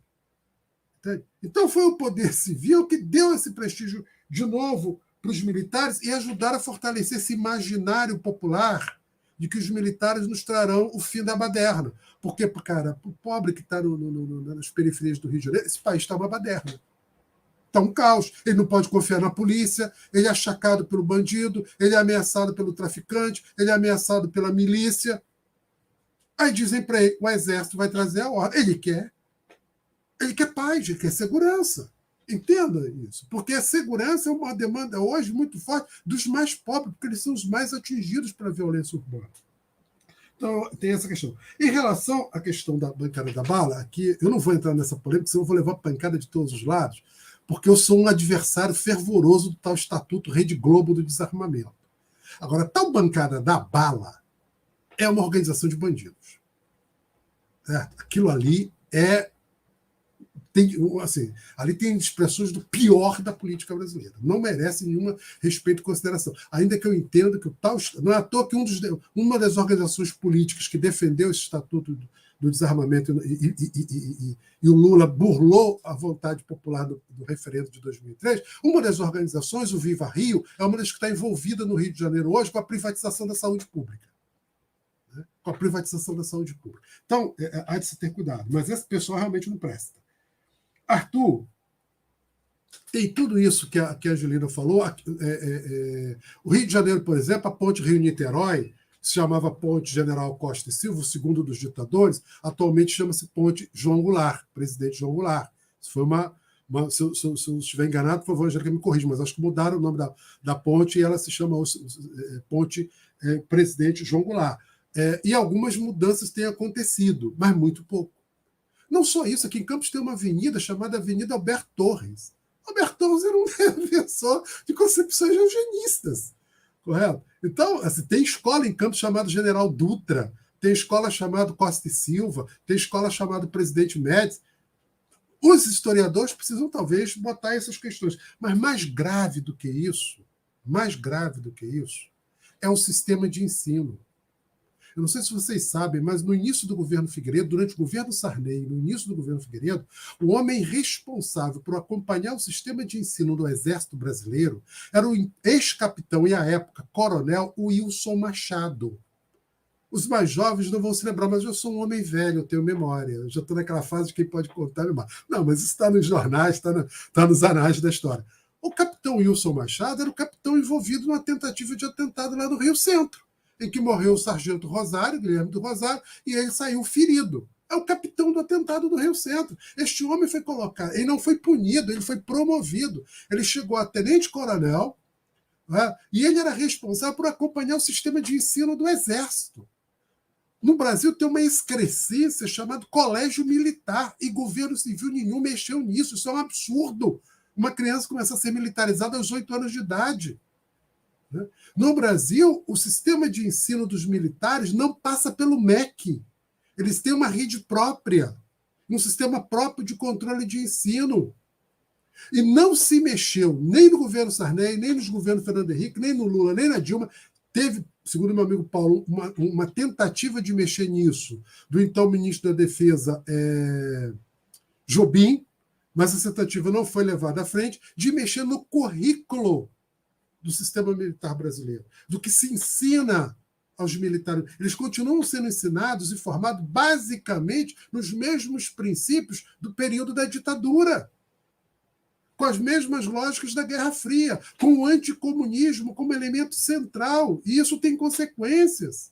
Entende? Então foi o poder civil que deu esse prestígio de novo para os militares e ajudaram a fortalecer esse imaginário popular de que os militares nos trarão o fim da baderna. Porque, cara, o pobre que está nas periferias do Rio de Janeiro, esse país está uma baderna. Está um caos. Ele não pode confiar na polícia, ele é achacado pelo bandido, ele é ameaçado pelo traficante, ele é ameaçado pela milícia. Aí dizem para ele, o exército vai trazer a ordem. Ele quer paz, ele quer segurança. Entenda isso. Porque a segurança é uma demanda hoje muito forte dos mais pobres, porque eles são os mais atingidos pela violência urbana. Então, tem essa questão. Em relação à questão da bancada da bala, aqui eu não vou entrar nessa polêmica, senão eu vou levar pancada de todos os lados, porque eu sou um adversário fervoroso do tal Estatuto Rede Globo do desarmamento. Agora, a tal bancada da bala é uma organização de bandidos. Aquilo ali ali tem expressões do pior da política brasileira. Não merece nenhum respeito e consideração. Ainda que eu entenda que o tal... Não é à toa que uma das organizações políticas que defendeu esse Estatuto do Desarmamento e o Lula burlou a vontade popular do referendo de 2003, uma das organizações, o Viva Rio, é uma das que está envolvida no Rio de Janeiro hoje com a privatização da saúde pública. Com a privatização da saúde pública. Então, há de se ter cuidado. Mas esse pessoal realmente não presta. Arthur, tem tudo isso que a Angelina falou. O Rio de Janeiro, por exemplo, a ponte Rio-Niterói, que se chamava Ponte General Costa e Silva, o segundo dos ditadores, atualmente chama-se Ponte João Goulart, presidente João Goulart. Isso foi se eu estiver enganado, por favor, Angélica me corrija, mas acho que mudaram o nome da ponte e ela se chama Ponte Presidente João Goulart. E algumas mudanças têm acontecido, mas muito pouco. Não só isso, aqui em Campos tem uma avenida chamada Avenida Alberto Torres. Alberto Torres era um defensor de concepções eugenistas, correto? Então, assim, tem escola em Campos chamada General Dutra, tem escola chamada Costa e Silva, tem escola chamada Presidente Médici. Os historiadores precisam, talvez, botar essas questões. Mas mais grave do que isso, é o sistema de ensino. Eu não sei se vocês sabem, mas no início do governo Figueiredo, durante o governo Sarney, no início do governo Figueiredo, o homem responsável por acompanhar o sistema de ensino do Exército Brasileiro era o ex-capitão e, à época, coronel Wilson Machado. Os mais jovens não vão se lembrar, mas eu sou um homem velho, eu tenho memória. Eu já estou naquela fase de quem pode contar a memória. Não, mas isso está nos jornais, está nos anais da história. O capitão Wilson Machado era o capitão envolvido numa tentativa de atentado lá no Rio Centro, em que morreu o sargento Rosário, Guilherme do Rosário, e ele saiu ferido. É o capitão do atentado do Rio Centro. Este homem foi colocado, ele não foi punido, ele foi promovido. Ele chegou a tenente-coronel, né, e ele era responsável por acompanhar o sistema de ensino do Exército. No Brasil tem uma excrescência chamada colégio militar, e governo civil nenhum mexeu nisso. Isso é um absurdo. Uma criança começa a ser militarizada aos 8 anos de idade. No Brasil, o sistema de ensino dos militares não passa pelo MEC. Eles têm uma rede própria, um sistema próprio de controle de ensino. E não se mexeu nem no governo Sarney, nem nos governos Fernando Henrique, nem no Lula, nem na Dilma. Teve, segundo meu amigo Paulo, uma tentativa de mexer nisso, do então ministro da Defesa, Jobim, mas essa tentativa não foi levada à frente, de mexer no currículo do sistema militar brasileiro, do que se ensina aos militares. Eles continuam sendo ensinados e formados basicamente nos mesmos princípios do período da ditadura, com as mesmas lógicas da Guerra Fria, com o anticomunismo como elemento central, e isso tem consequências.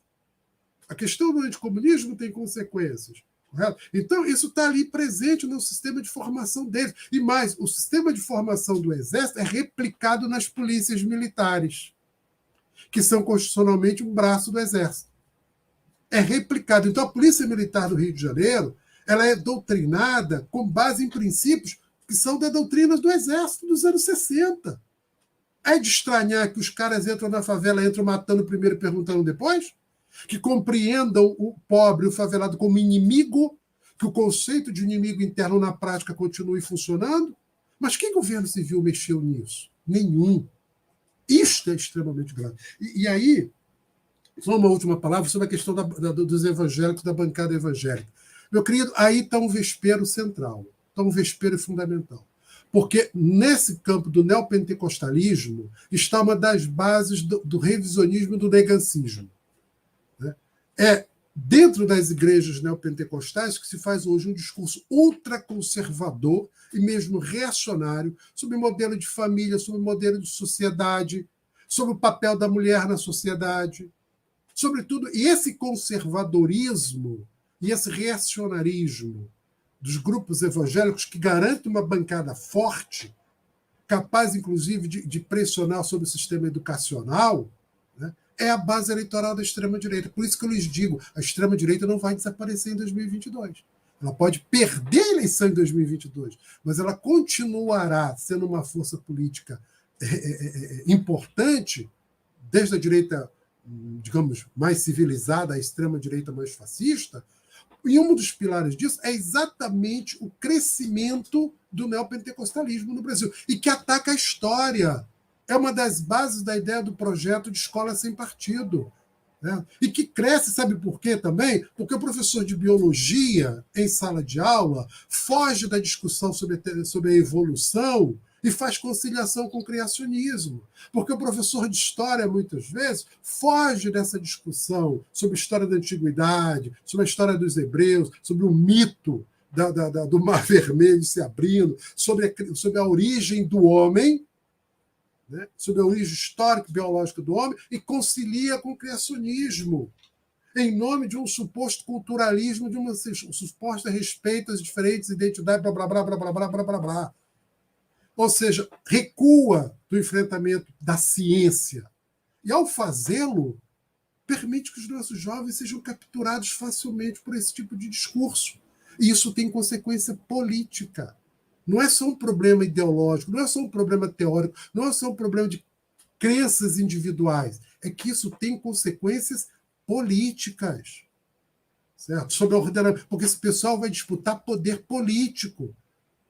A questão do anticomunismo tem consequências. Correto? Então, isso está ali presente no sistema de formação deles. E mais, o sistema de formação do Exército é replicado nas polícias militares, que são constitucionalmente um braço do Exército. É replicado. Então, a Polícia Militar do Rio de Janeiro ela é doutrinada com base em princípios que são da doutrina do Exército dos anos 60. É de estranhar que os caras entram na favela, entram matando primeiro e perguntando depois? Que compreendam o pobre, o favelado como inimigo, que o conceito de inimigo interno na prática continue funcionando? Mas que governo civil mexeu nisso? Nenhum. Isto é extremamente grave. E aí, só uma última palavra sobre a questão dos evangélicos, da bancada evangélica. Meu querido, aí está um vespeiro central. Então, o vespeiro é fundamental. Porque nesse campo do neopentecostalismo está uma das bases do revisionismo e do negacionismo. Né? É dentro das igrejas neopentecostais que se faz hoje um discurso ultraconservador e mesmo reacionário sobre o modelo de família, sobre o modelo de sociedade, sobre o papel da mulher na sociedade, sobretudo, e esse conservadorismo e esse reacionarismo dos grupos evangélicos que garantem uma bancada forte, capaz, inclusive, de pressionar sobre o sistema educacional, né, é a base eleitoral da extrema-direita. Por isso que eu lhes digo, a extrema-direita não vai desaparecer em 2022. Ela pode perder a eleição em 2022, mas ela continuará sendo uma força política importante, desde a direita, digamos, mais civilizada, à extrema-direita mais fascista. E um dos pilares disso é exatamente o crescimento do neopentecostalismo no Brasil, e que ataca a história. É uma das bases da ideia do projeto de escola sem partido. Né? E que cresce, sabe por quê também? Porque o professor de biologia, em sala de aula, foge da discussão sobre a evolução e faz conciliação com o criacionismo. Porque o professor de história, muitas vezes, foge dessa discussão sobre a história da antiguidade, sobre a história dos hebreus, sobre o mito do Mar Vermelho se abrindo, sobre a origem do homem, né, sobre a origem histórica e biológica do homem, e concilia com o criacionismo, em nome de um suposto culturalismo, de um suposto respeito às diferentes identidades, blá, blá, blá, blá, blá, blá, blá, blá, blá. Ou seja, recua do enfrentamento da ciência. E, ao fazê-lo, permite que os nossos jovens sejam capturados facilmente por esse tipo de discurso. E isso tem consequência política. Não é só um problema ideológico, não é só um problema teórico, não é só um problema de crenças individuais. É que isso tem consequências políticas. Certo? Sobre o ordenamento. Porque esse pessoal vai disputar poder político.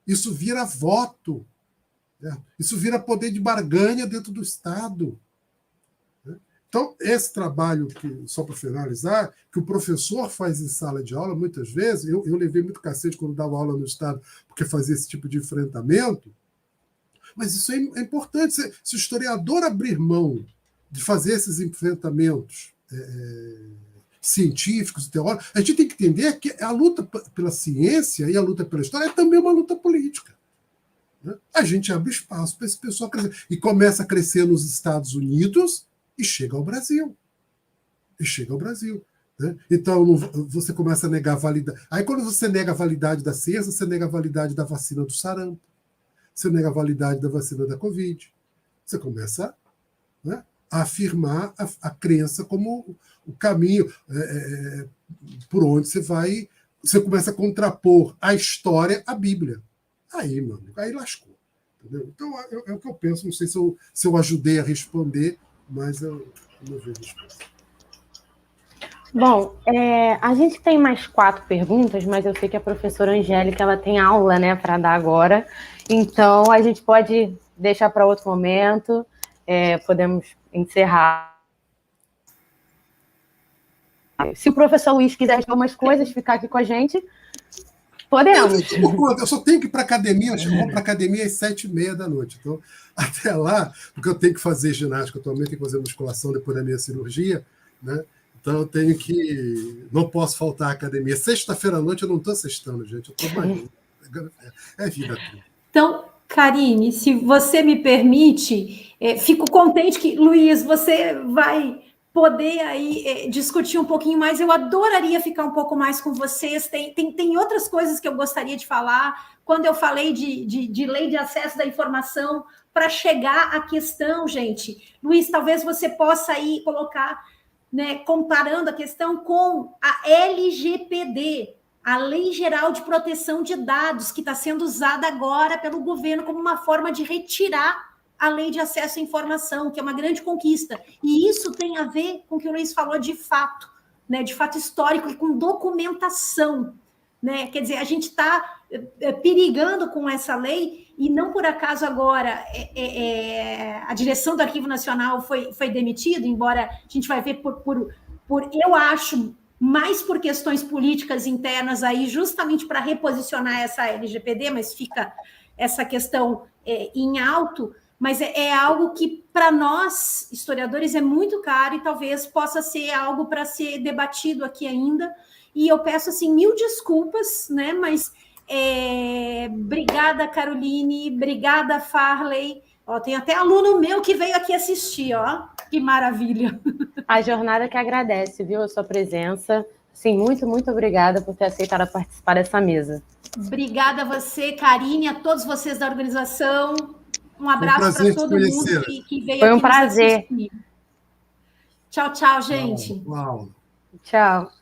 Isso vira voto. Isso vira poder de barganha dentro do Estado. Então, esse trabalho, só para finalizar, que o professor faz em sala de aula, muitas vezes, eu levei muito cacete quando dava aula no Estado, porque fazia esse tipo de enfrentamento, mas isso é importante. Se o historiador abrir mão de fazer esses enfrentamentos científicos e teóricos, a gente tem que entender que a luta pela ciência e a luta pela história é também uma luta política. A gente abre espaço para esse pessoal crescer. E começa a crescer nos Estados Unidos e chega ao Brasil. Né? Então, você começa a negar a validade. Aí, quando você nega a validade da ciência, você nega a validade da vacina do sarampo. Você nega a validade da vacina da Covid. Você começa, né, a afirmar a crença como o caminho por onde você vai. Você começa a contrapor a história à Bíblia. Aí, meu amigo, aí lascou. Entendeu? Então, é o que eu penso. Não sei se eu ajudei a responder, mas eu não vejo resposta. Bom, a gente tem mais 4 perguntas, mas eu sei que a professora Angélica ela tem aula, né, para dar agora. Então, a gente pode deixar para outro momento. Podemos encerrar. Se o professor Luiz quiser dizer algumas coisas, ficar aqui com a gente, podemos. Eu só tenho que ir para a academia, eu vou para a academia às 7h30 da noite. Então, até lá, porque eu tenho que fazer ginástica, atualmente tenho que fazer musculação depois da minha cirurgia, né? Então eu tenho que. Não posso faltar à academia. Sexta-feira à noite eu não estou sextando, gente. Eu estou mais. É vida tudo. Então, Karine, se você me permite, fico contente que, Luiz, você vai poder aí discutir um pouquinho mais. Eu adoraria ficar um pouco mais com vocês. Tem outras coisas que eu gostaria de falar. Quando eu falei de lei de acesso da informação, para chegar à questão, gente, Luiz, talvez você possa aí colocar, né, comparando a questão com a LGPD, a Lei Geral de Proteção de Dados, que está sendo usada agora pelo governo como uma forma de retirar a lei de acesso à informação, que é uma grande conquista. E isso tem a ver com o que o Luiz falou de fato, né, de fato histórico e com documentação. Né? Quer dizer, a gente está perigando com essa lei, e não por acaso agora a direção do Arquivo Nacional foi demitida, embora a gente vai ver eu acho mais por questões políticas internas aí, justamente para reposicionar essa LGPD, mas fica essa questão em alto, mas é algo que, para nós, historiadores, é muito caro e talvez possa ser algo para ser debatido aqui ainda. E eu peço, assim, 1000 desculpas, né? Mas obrigada, Caroline, obrigada, Farley. Ó, tem até aluno meu que veio aqui assistir, ó. Que maravilha. A jornada que agradece, viu, a sua presença. Sim, muito, muito obrigada por ter aceitado participar dessa mesa. Obrigada a você, Karine, a todos vocês da organização. Um abraço para todo mundo que veio Foi aqui um prazer. nos assistir. Tchau, tchau, gente. Uau. Tchau.